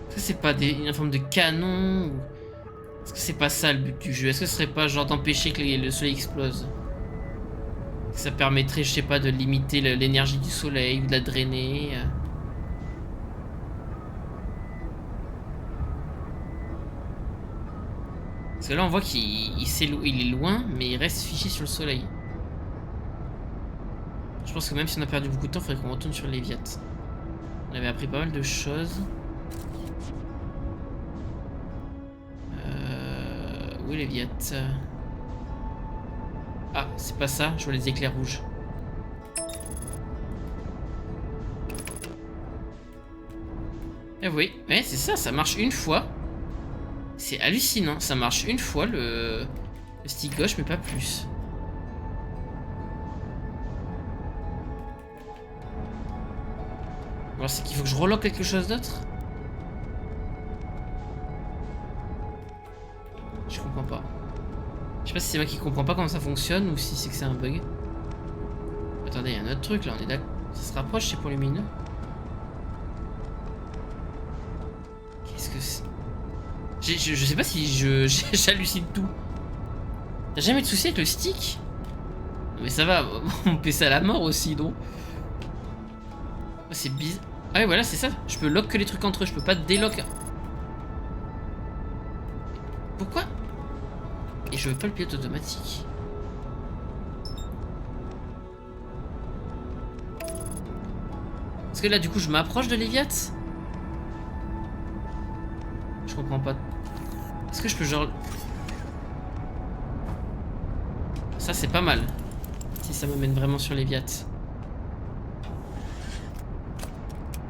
est-ce que c'est pas une forme de canon ou... Est-ce que c'est pas ça le but du jeu? Est-ce que ce serait pas genre d'empêcher que le soleil explose? Ça permettrait, je sais pas, de limiter l'énergie du soleil ou de la drainer. Parce que là on voit qu'il est loin, mais il reste fiché sur le soleil. Je pense que même si on a perdu beaucoup de temps, il faudrait qu'on retourne sur Léviat. On avait appris pas mal de choses. Où est Léviat? Ah, c'est pas ça, je vois les éclairs rouges. Eh oui, ouais, c'est ça, ça marche une fois. C'est hallucinant, ça marche une fois le stick gauche, mais pas plus. Alors c'est qu'il faut que je reloque quelque chose d'autre? Je comprends pas. Je sais pas si c'est moi qui comprends pas comment ça fonctionne ou si c'est que c'est un bug. Attendez, il y a un autre truc là, on est d'accord. Ça se rapproche, c'est pour lumineux. Qu'est-ce que c'est? Je sais pas si j'hallucine tout. T'as jamais de soucis avec le stick? Non mais ça va, on fait ça à la mort aussi, non? C'est bizarre. Ah ouais, voilà, c'est ça. Je peux lock que les trucs entre eux, je peux pas délock. Pourquoi? Et je veux pas le pilote automatique. Parce que là, du coup, je m'approche de Léviat. Je comprends pas. Est-ce que je peux genre... Ça, c'est pas mal. Si ça m'amène vraiment sur Léviat.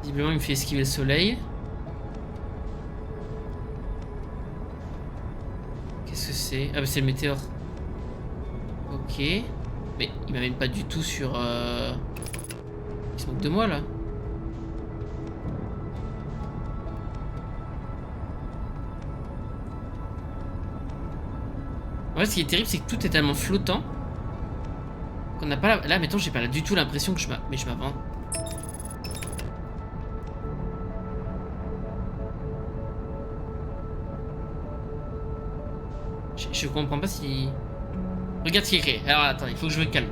Visiblement, il me fait esquiver le soleil. Qu'est-ce que c'est? Ah bah c'est le météore. Ok. Mais il m'amène pas du tout sur... Il se moque de moi, là. En fait, ce qui est terrible, c'est que tout est tellement flottant qu'on n'a pas... Là, mettons, j'ai pas du tout l'impression que je m'avance. Je comprends pas si... Regarde ce qui est écrit. Alors, attends, il faut que je me calme.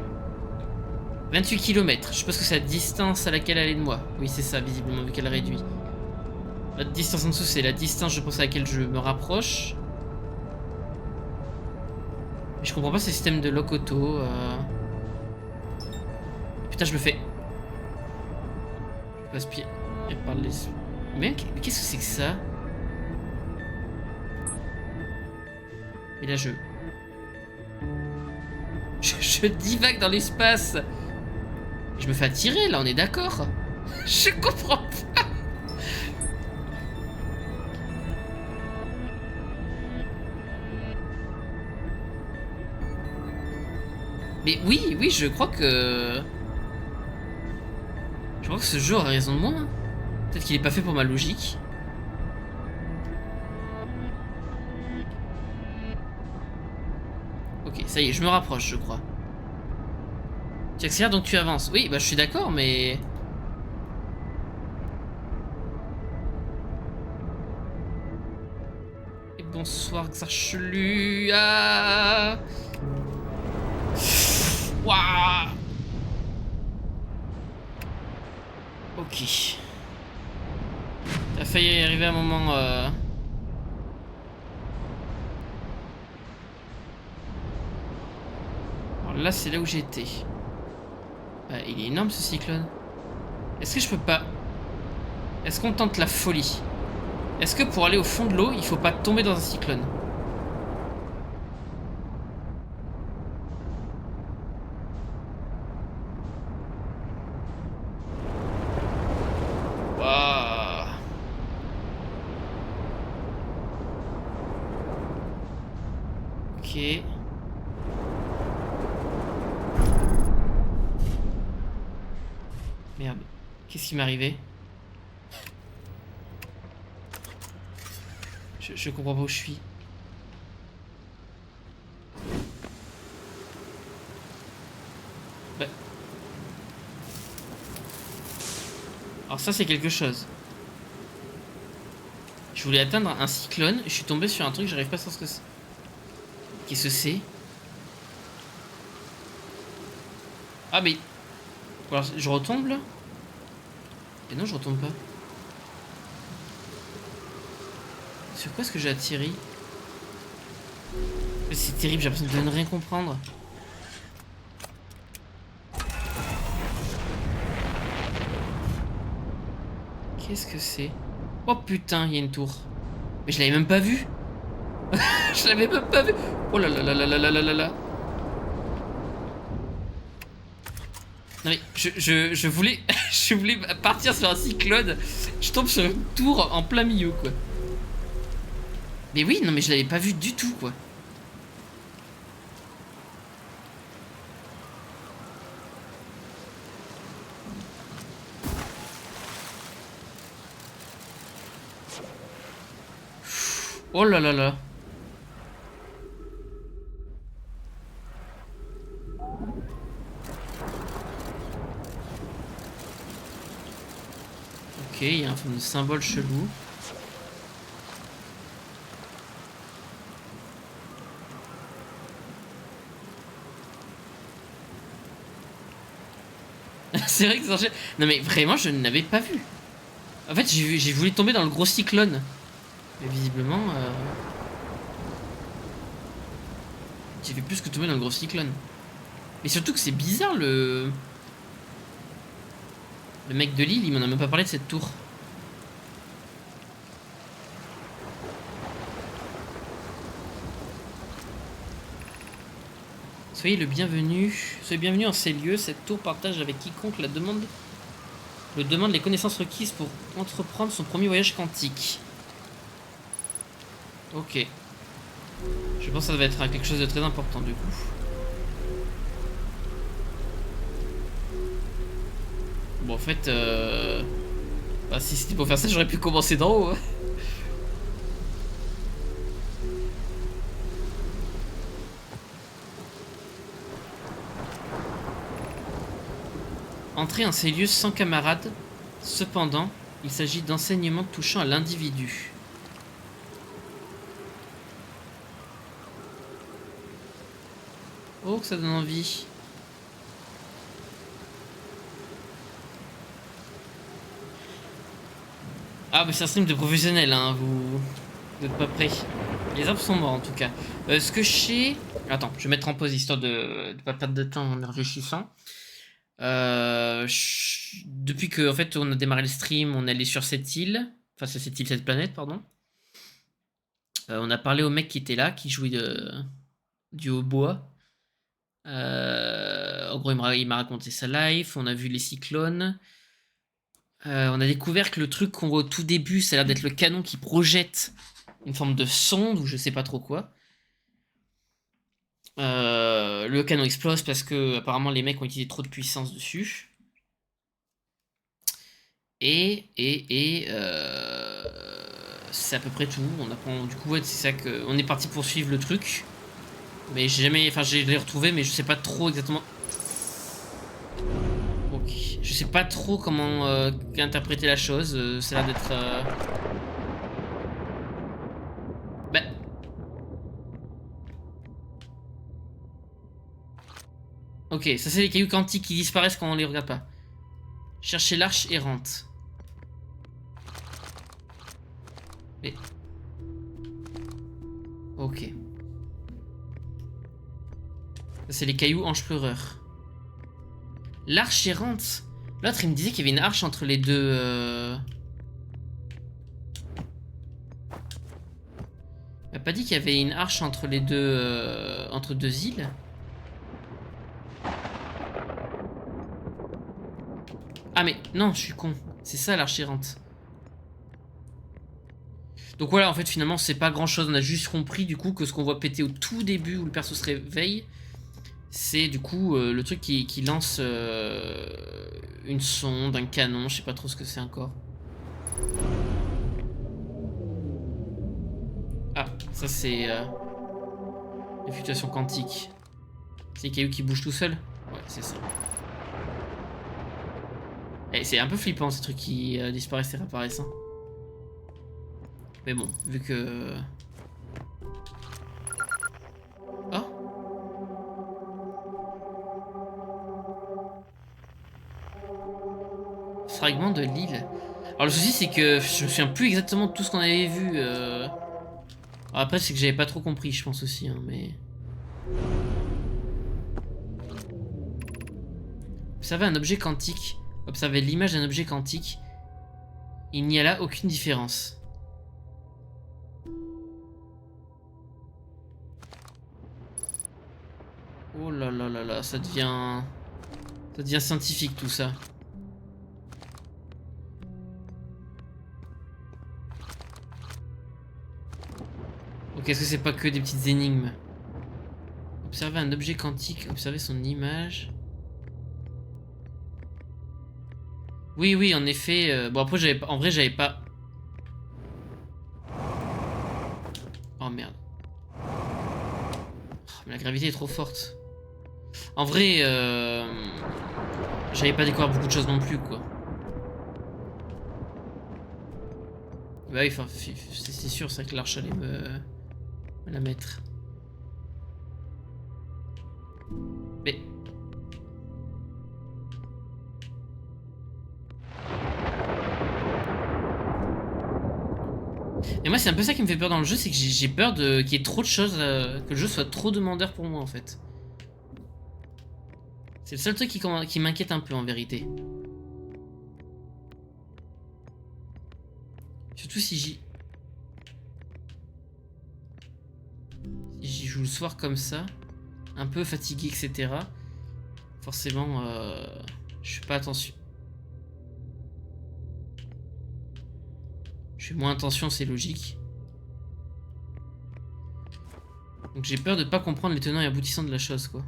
28 km. Je suppose que c'est la distance à laquelle elle est de moi. Oui, c'est ça, visiblement, vu qu'elle réduit. La distance en dessous, c'est la distance, je pense, à laquelle je me rapproche. Mais je comprends pas ce système de lock auto. Putain, je me fais... Je passe pied... Et par les... Mais qu'est-ce que c'est que ça? Et là, je divague dans l'espace. Je me fais attirer, là, on est d'accord? Je comprends pas. Mais oui, je crois que... Je crois que ce jeu a raison de moi. Hein. Peut-être qu'il est pas fait pour ma logique. Ok, ça y est, je me rapproche, je crois. Tu accélères donc tu avances. Oui, bah je suis d'accord, mais... Et bonsoir, Xarchelu. Ah, waouh. Ok. T'as failli y arriver à un moment... Alors là, c'est là où j'étais. Il est énorme ce cyclone. Est-ce que je peux pas... Est-ce qu'on tente la folie? Est-ce que pour aller au fond de l'eau, il faut pas tomber dans un cyclone? Waouh. Ok. Merde. Qu'est-ce qui m'est arrivé? Je comprends pas où je suis. Bah. Alors ça c'est quelque chose. Je voulais atteindre un cyclone, je suis tombé sur un truc, j'arrive pas à savoir ce que c'est. Qu'est-ce que c'est? Ah mais... Alors, je retombe là? Et non je retombe pas. Sur quoi est-ce que j'ai atterri? C'est terrible, j'ai l'impression de ne rien comprendre. Qu'est-ce que c'est? Oh putain, il y a une tour. Mais je l'avais même pas vue. Je l'avais même pas vue. Oh là là là là là là là là là. Non mais je voulais je voulais partir sur un cyclone. Je tombe sur une tour en plein milieu quoi. Mais oui, non mais je l'avais pas vue du tout quoi. Oh là là là. Ok, il y a un forme de symbole chelou. C'est vrai que ça... Non mais vraiment, je ne l'avais pas vu. En fait, j'ai voulu tomber dans le gros cyclone. Mais visiblement... j'ai fait plus que tomber dans le gros cyclone. Mais surtout que c'est bizarre le... Le mec de l'île, il m'en a même pas parlé de cette tour. Soyez le bienvenu. Soyez bienvenu en ces lieux. Cette tour partage avec quiconque le demande les connaissances requises pour entreprendre son premier voyage quantique. Ok. Je pense que ça va être quelque chose de très important du coup. Bon en fait... Bah, si c'était pour faire ça, j'aurais pu commencer d'en haut. Hein. Entrer en ces lieux sans camarades. Cependant, il s'agit d'enseignements touchant à l'individu. Oh, que ça donne envie. Ah, mais c'est un stream de professionnel, hein, vous n'êtes pas prêts. Les arbres sont morts en tout cas. Ce que je sais. Attends, je vais mettre en pause histoire de ne pas perdre de temps en réfléchissant. Depuis que en fait on a démarré le stream, on est allé sur cette île, enfin sur cette île, cette planète, pardon. On a parlé au mec qui était là, qui jouait du hautbois. En gros, il m'a raconté sa life. On a vu les cyclones. On a découvert que le truc qu'on voit au tout début, ça a l'air d'être le canon qui projette une forme de sonde ou je sais pas trop quoi. Le canon explose parce que apparemment les mecs ont utilisé trop de puissance dessus. C'est à peu près tout. On apprend du coup, ouais, c'est ça que on est parti poursuivre le truc. Mais j'ai jamais, enfin, je l'ai retrouvé, mais je sais pas trop exactement. Ok, je sais pas trop comment interpréter la chose. Ça a l'air d'être. Bah. Ok, ça c'est les cailloux quantiques qui disparaissent quand on les regarde pas. Chercher l'arche errante. Mais... Ok. Ça c'est les cailloux ange pleureur. L'arche errante. L'autre il me disait qu'il y avait une arche entre les deux. pas dit qu'il y avait une arche entre les deux... entre deux îles? Ah mais non, je suis con. C'est ça l'arche errante. Donc voilà, en fait, finalement, c'est pas grand chose. On a juste compris, du coup, que ce qu'on voit péter au tout début où le perso se réveille, c'est du coup le truc qui lance une sonde, un canon, je sais pas trop ce que c'est encore. Ah, ça c'est les fluctuations quantiques. C'est les cailloux qui bougent tout seuls? Ouais, c'est ça. Et c'est un peu flippant ces trucs qui disparaissent et réapparaissent. Hein. Mais bon, vu que... Oh, fragment de l'île. Alors le souci c'est que je me souviens plus exactement de tout ce qu'on avait vu. Alors, après c'est que j'avais pas trop compris je pense aussi, hein, mais... Observer un objet quantique. Observer l'image d'un objet quantique. Il n'y a là aucune différence. Oh là là là là, ça devient... Ça devient scientifique tout ça. Ok, est-ce que c'est pas que des petites énigmes? Observer un objet quantique, observer son image. Oui, oui, en effet. Bon, après, en vrai, j'avais pas... Oh merde. Oh, mais la gravité est trop forte. En vrai, j'avais pas découvert beaucoup de choses non plus, quoi. Bah oui, enfin, c'est sûr, c'est vrai que l'arche allait me la mettre. Mais... Et moi, c'est un peu ça qui me fait peur dans le jeu, c'est que j'ai peur qu'il y ait trop de choses, que le jeu soit trop demandeur pour moi, en fait. C'est le seul truc qui m'inquiète un peu, en vérité. Surtout si j'y joue le soir comme ça, un peu fatigué, etc. Forcément, je fais pas attention. Je fais moins attention, c'est logique. Donc j'ai peur de pas comprendre les tenants et aboutissants de la chose, quoi.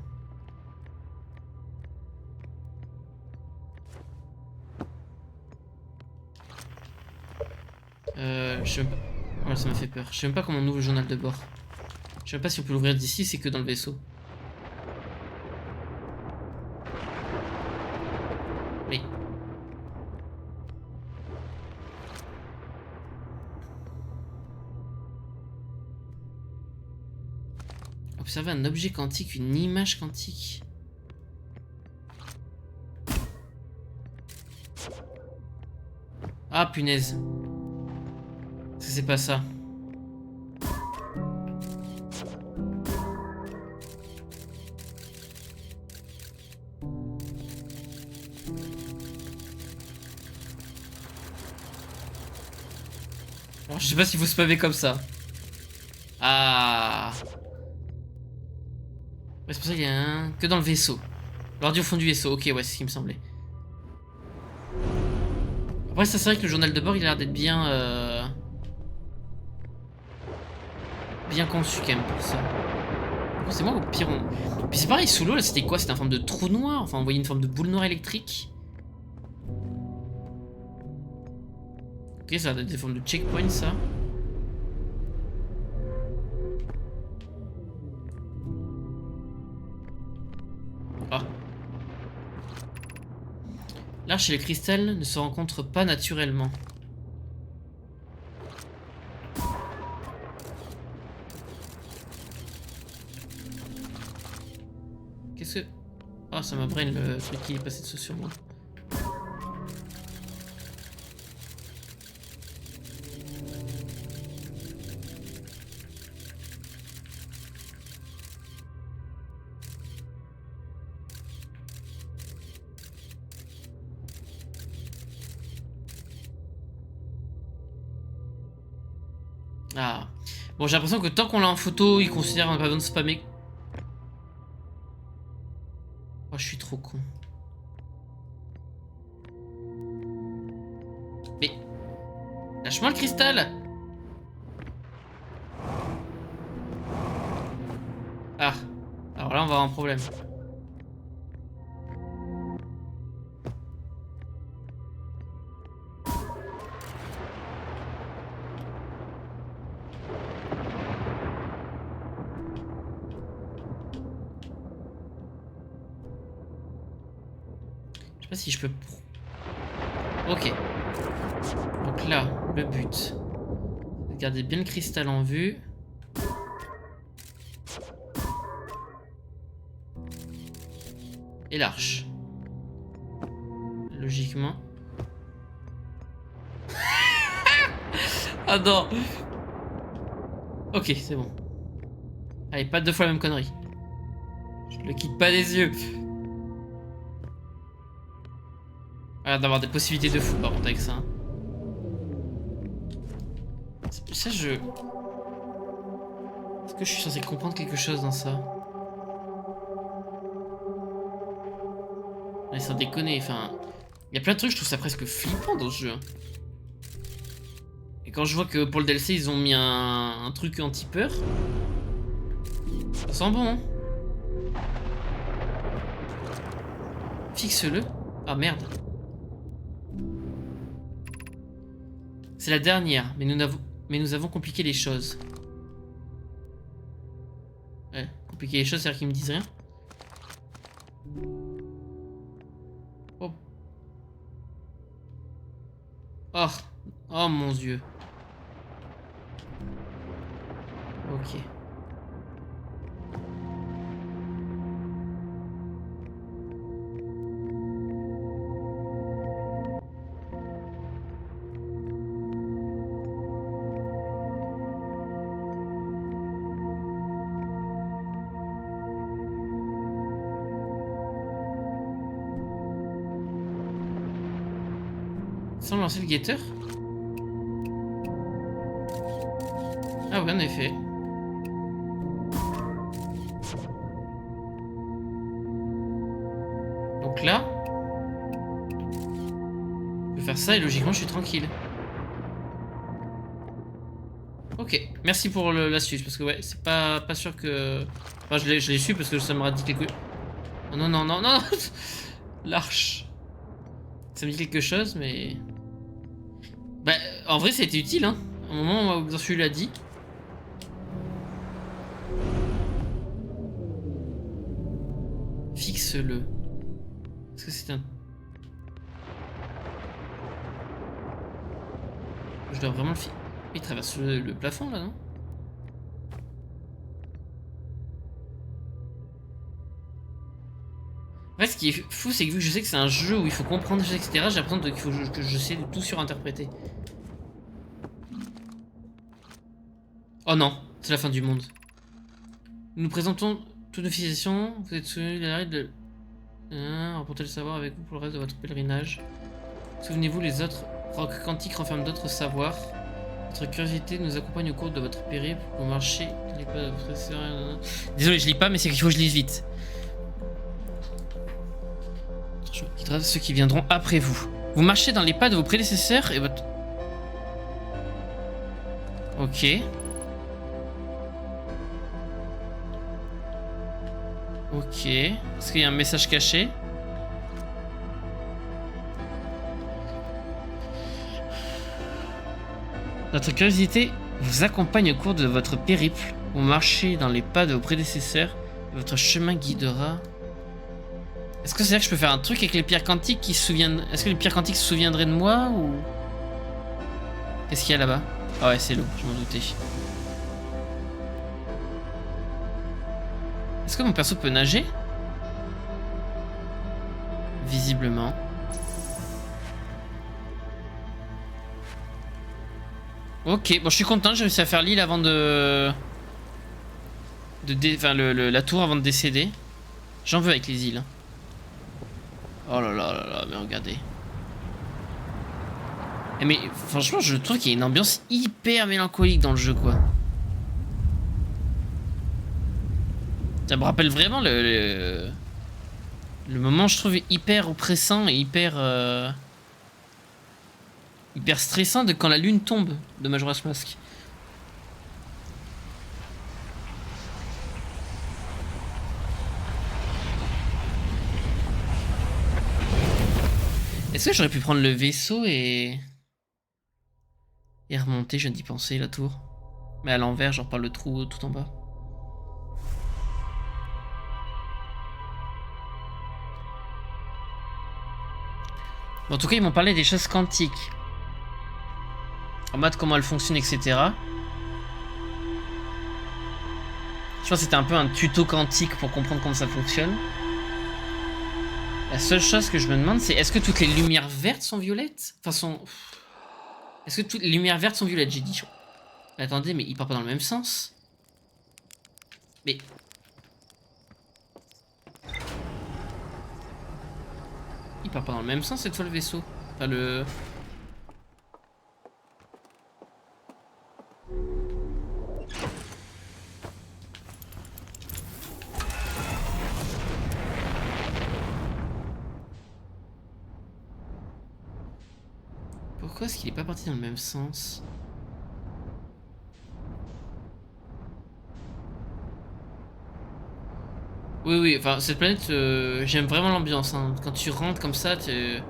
Je sais même pas... Voilà, ça m'a fait peur. Je sais même pas comment on ouvre le journal de bord. Je sais même pas si on peut l'ouvrir d'ici, c'est que dans le vaisseau. Oui. Observer un objet quantique, une image quantique. Ah punaise. C'est pas ça. Alors, je sais pas s'il faut spammer comme ça. Ah. Ouais, c'est pour ça qu'il y a un... Que dans le vaisseau. L'ordi au fond du vaisseau. Ok, ouais, c'est ce qui me semblait. Après, ça c'est vrai que le journal de bord, il a l'air d'être bien... bien conçu quand même pour ça. C'est moi au pire Puis c'est pareil, sous l'eau, là, c'était quoi? C'était une forme de trou noir? Enfin, on voyait une forme de boule noire électrique. Ok, ça a des formes de checkpoint, ça. Ah. L'arche et le cristal ne se rencontrent pas naturellement. Qu'est-ce que... Ah, ça m'a brain le truc qui est passé dessous sur moi. Ah. Bon, j'ai l'impression que tant qu'on l'a en photo, il considère qu'on n'a pas besoin de spammer. Oh, je suis trop con. Mais... lâche-moi le cristal! Ah. Alors là, on va avoir un problème. Je sais pas si je peux... Ok. Donc là, le but... Gardez bien le cristal en vue. Et l'arche. Logiquement. Ah non. Ok, c'est bon. Allez, pas deux fois la même connerie. Je le quitte pas des yeux. Ah, d'avoir des possibilités de fou par contre avec ça. Hein. Ça, je... Est-ce que je suis censé comprendre quelque chose dans ça? Mais sans déconner, enfin... Il y a plein de trucs, je trouve ça presque flippant dans ce jeu. Et quand je vois que pour le DLC, ils ont mis un truc anti-peur... Ça sent bon, hein. Fixe-le. Ah merde. C'est la dernière, mais nous avons compliqué les choses. Ouais, compliquer les choses, c'est-à-dire qu'ils me disent rien. Oh. Oh. Oh mon dieu. Ok. Sans lancer le guetteur? Ah oui, en effet. Donc là, je peux faire ça et logiquement je suis tranquille. Ok, merci pour l'astuce parce que ouais, c'est pas sûr que... Enfin, je l'ai su parce que ça me dit quelque... Oh, non, non, non, non. L'arche. Ça me dit quelque chose, mais... Bah, en vrai, ça a été utile, hein. Au moment où Xansu l'a dit. Fixe-le. Est-ce que c'est un... Je dois vraiment le fixer. Il traverse le plafond, là, non? En fait, ce qui est fou, c'est que vu que je sais que c'est un jeu où il faut comprendre des choses, etc., j'ai l'impression qu'il faut que je sais de tout surinterpréter. Oh non, c'est la fin du monde. Nous nous présentons toute nos filiations. Vous êtes souvenus de la règle de... Remportez le savoir avec vous pour le reste de votre pèlerinage. Souvenez-vous, les autres rocs quantiques renferment d'autres savoirs. Votre curiosité nous accompagne au cours de votre périple. Vous marchez dans les pas de votre sœur. Désolé, je lis pas, mais c'est qu'il faut que je lise vite. Ceux qui viendront après vous. Vous marchez dans les pas de vos prédécesseurs et votre... Ok. Ok. Est-ce qu'il y a un message caché? Notre curiosité vous accompagne au cours de votre périple. Vous marchez dans les pas de vos prédécesseurs et votre chemin guidera... Est-ce que c'est-à-dire que je peux faire un truc avec les pierres quantiques qui se souviennent... Est-ce que les pierres quantiques se souviendraient de moi ou... Qu'est-ce qu'il y a là-bas? Ah ouais, c'est l'eau, je m'en doutais. Est-ce que mon perso peut nager? Visiblement. Ok, bon je suis content, j'ai réussi à faire l'île avant de... Enfin la tour avant de décéder. J'en veux avec les îles. Oh là là là là, mais regardez. Mais franchement, je trouve qu'il y a une ambiance hyper mélancolique dans le jeu, quoi. Ça me rappelle vraiment le moment, je trouve, hyper oppressant et hyper stressant de quand la lune tombe de Majora's Mask. Est-ce que j'aurais pu prendre le vaisseau et remonter, je viens d'y penser, la tour. Mais à l'envers, genre par le trou tout en bas. Bon, en tout cas, ils m'ont parlé des choses quantiques. En mode comment elles fonctionnent, etc. Je pense que c'était un peu un tuto quantique pour comprendre comment ça fonctionne. La seule chose que je me demande, c'est est-ce que toutes les lumières vertes sont violettes? Enfin, est-ce que toutes les lumières vertes sont violettes, j'ai dit. Mais attendez, mais il part pas dans le même sens. Mais... il part pas dans le même sens cette fois le vaisseau. Enfin le... Pourquoi est-ce qu'il est pas parti dans le même sens? Oui, oui, enfin, cette planète, j'aime vraiment l'ambiance. Hein. Quand tu rentres comme ça, tu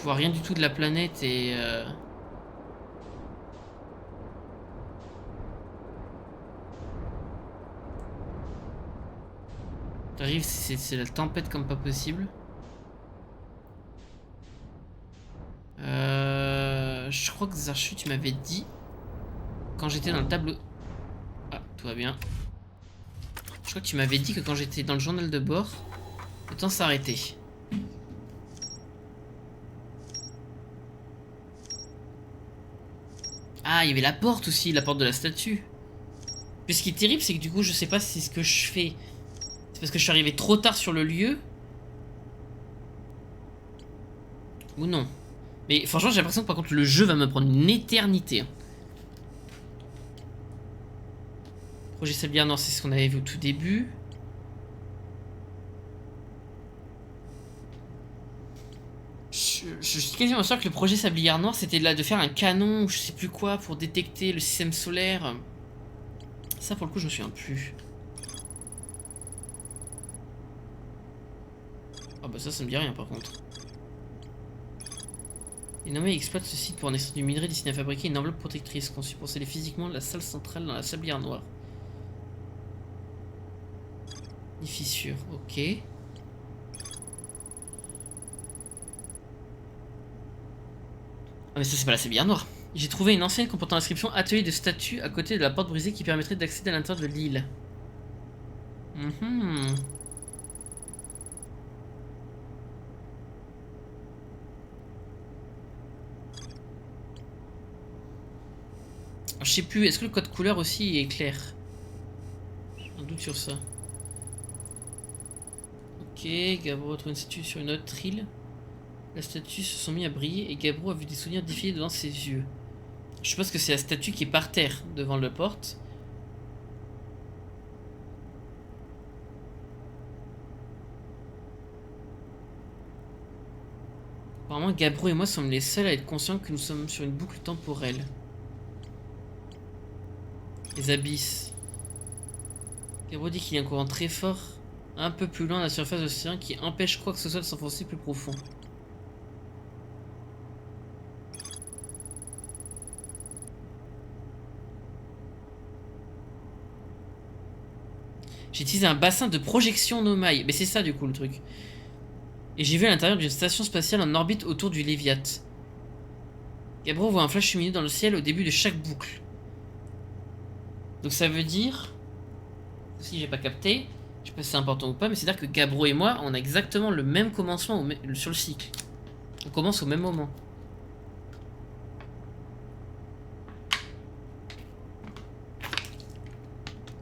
vois rien du tout de la planète et... T'arrives, c'est la tempête comme pas possible. Je crois que Zarshu, tu m'avais dit, quand j'étais dans le tableau... Ah, tout va bien. Je crois que tu m'avais dit que quand j'étais dans le journal de bord, le temps s'arrêtait. Ah, il y avait la porte aussi, la porte de la statue. Mais ce qui est terrible, c'est que du coup, je sais pas si ce que je fais, c'est parce que je suis arrivé trop tard sur le lieu. Ou non. Mais franchement, j'ai l'impression que par contre, le jeu va me prendre une éternité. Projet Sablière, non, c'est ce qu'on avait vu au tout début. Je suis quasiment sûr que le projet Sablière Noir, c'était là de faire un canon ou je sais plus quoi pour détecter le système solaire. Ça, pour le coup, je me souviens plus. Ah bah ça me dit rien par contre. Les nommés exploitent ce site pour en extraire du minerai destiné à fabriquer une enveloppe protectrice conçue pour sceller physiquement la salle centrale dans la Sablière Noire. Des fissures, ok. Ah mais ça c'est pas la Sablière Noire. J'ai trouvé une enseigne comportant l'inscription atelier de statue à côté de la porte brisée qui permettrait d'accéder à l'intérieur de l'île. Je sais plus, est-ce que le code couleur aussi est clair? J'ai un doute sur ça. Ok, Gabro a trouvé une statue sur une autre île. La statue se sont mis à briller et Gabro a vu des souvenirs défiler devant ses yeux. Je suppose que c'est la statue qui est par terre devant la porte. Apparemment, Gabro et moi sommes les seuls à être conscients que nous sommes sur une boucle temporelle. Les abysses. Gabro dit qu'il y a un courant très fort, un peu plus loin de la surface de l'océan, qui empêche quoi que ce soit de s'enfoncer plus profond. J'ai utilisé un bassin de projection Nomai. Mais c'est ça du coup le truc. Et j'ai vu à l'intérieur d'une station spatiale en orbite autour du Léviathe. Gabro voit un flash lumineux dans le ciel au début de chaque boucle. Donc ça veut dire... Si j'ai pas capté, je sais pas si c'est important ou pas, mais c'est-à-dire que Gabro et moi, on a exactement le même commencement sur le cycle. On commence au même moment.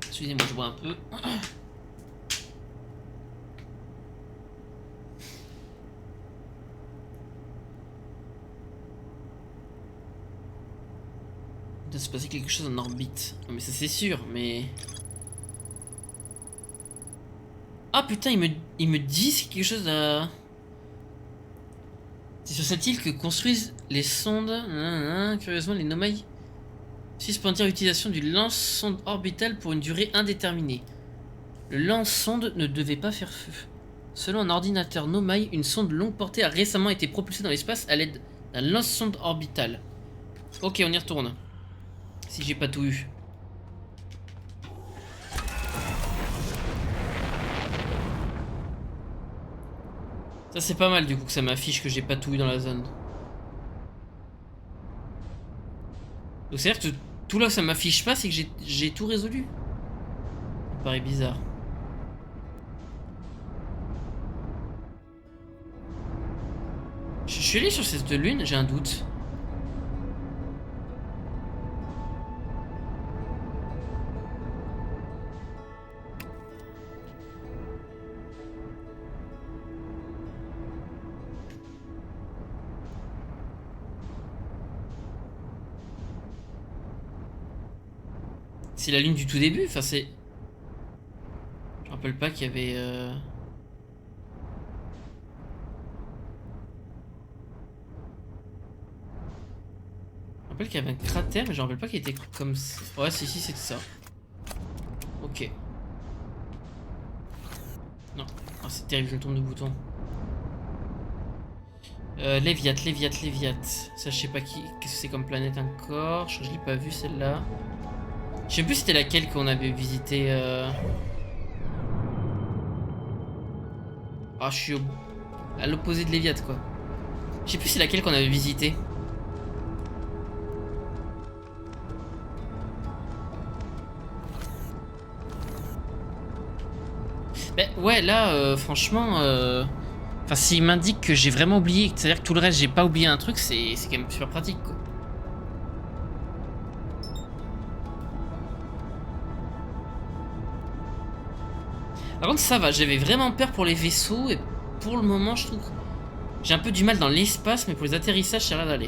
Excusez-moi, je bois un peu. de se passer quelque chose en orbite. Non, mais ça c'est sûr, mais... Ah putain, il me dit c'est quelque chose à... C'est sur cette île que construisent les sondes. Curieusement, les Nomai suspendirent l'utilisation du lance-sonde orbital pour une durée indéterminée. Le lance-sonde ne devait pas faire feu. Selon un ordinateur Nomai, une sonde longue portée a récemment été propulsée dans l'espace à l'aide d'un lance-sonde orbital. Ok, on y retourne. Si j'ai pas tout eu. Ça c'est pas mal du coup que ça m'affiche que j'ai pas tout eu dans la zone. Donc c'est à dire que tout là que ça m'affiche pas, c'est que j'ai tout résolu. Ça paraît bizarre. Je suis allé sur cette lune, j'ai un doute. C'est la lune du tout début, enfin c'est... Je me rappelle pas qu'il y avait... Je me rappelle qu'il y avait un cratère, mais je me rappelle pas qu'il était comme ça. Ouais, si, c'était ça. Ok. Non, oh, c'est terrible, je me trompe de bouton. Léviat. Ça, je sais pas qui... Qu'est-ce que c'est comme planète encore? Je l'ai pas vu celle-là. Je sais plus c'était laquelle qu'on avait visité. Ah, je suis à l'opposé de Léviat, quoi. Je sais plus c'est laquelle qu'on avait visité. Ben ouais, là, franchement... Enfin, s'il m'indique que j'ai vraiment oublié, c'est-à-dire que tout le reste, j'ai pas oublié un truc, c'est quand même super pratique, quoi. Par contre, ça va, j'avais vraiment peur pour les vaisseaux, et pour le moment, je trouve... J'ai un peu du mal dans l'espace, mais pour les atterrissages, ça a l'air d'aller.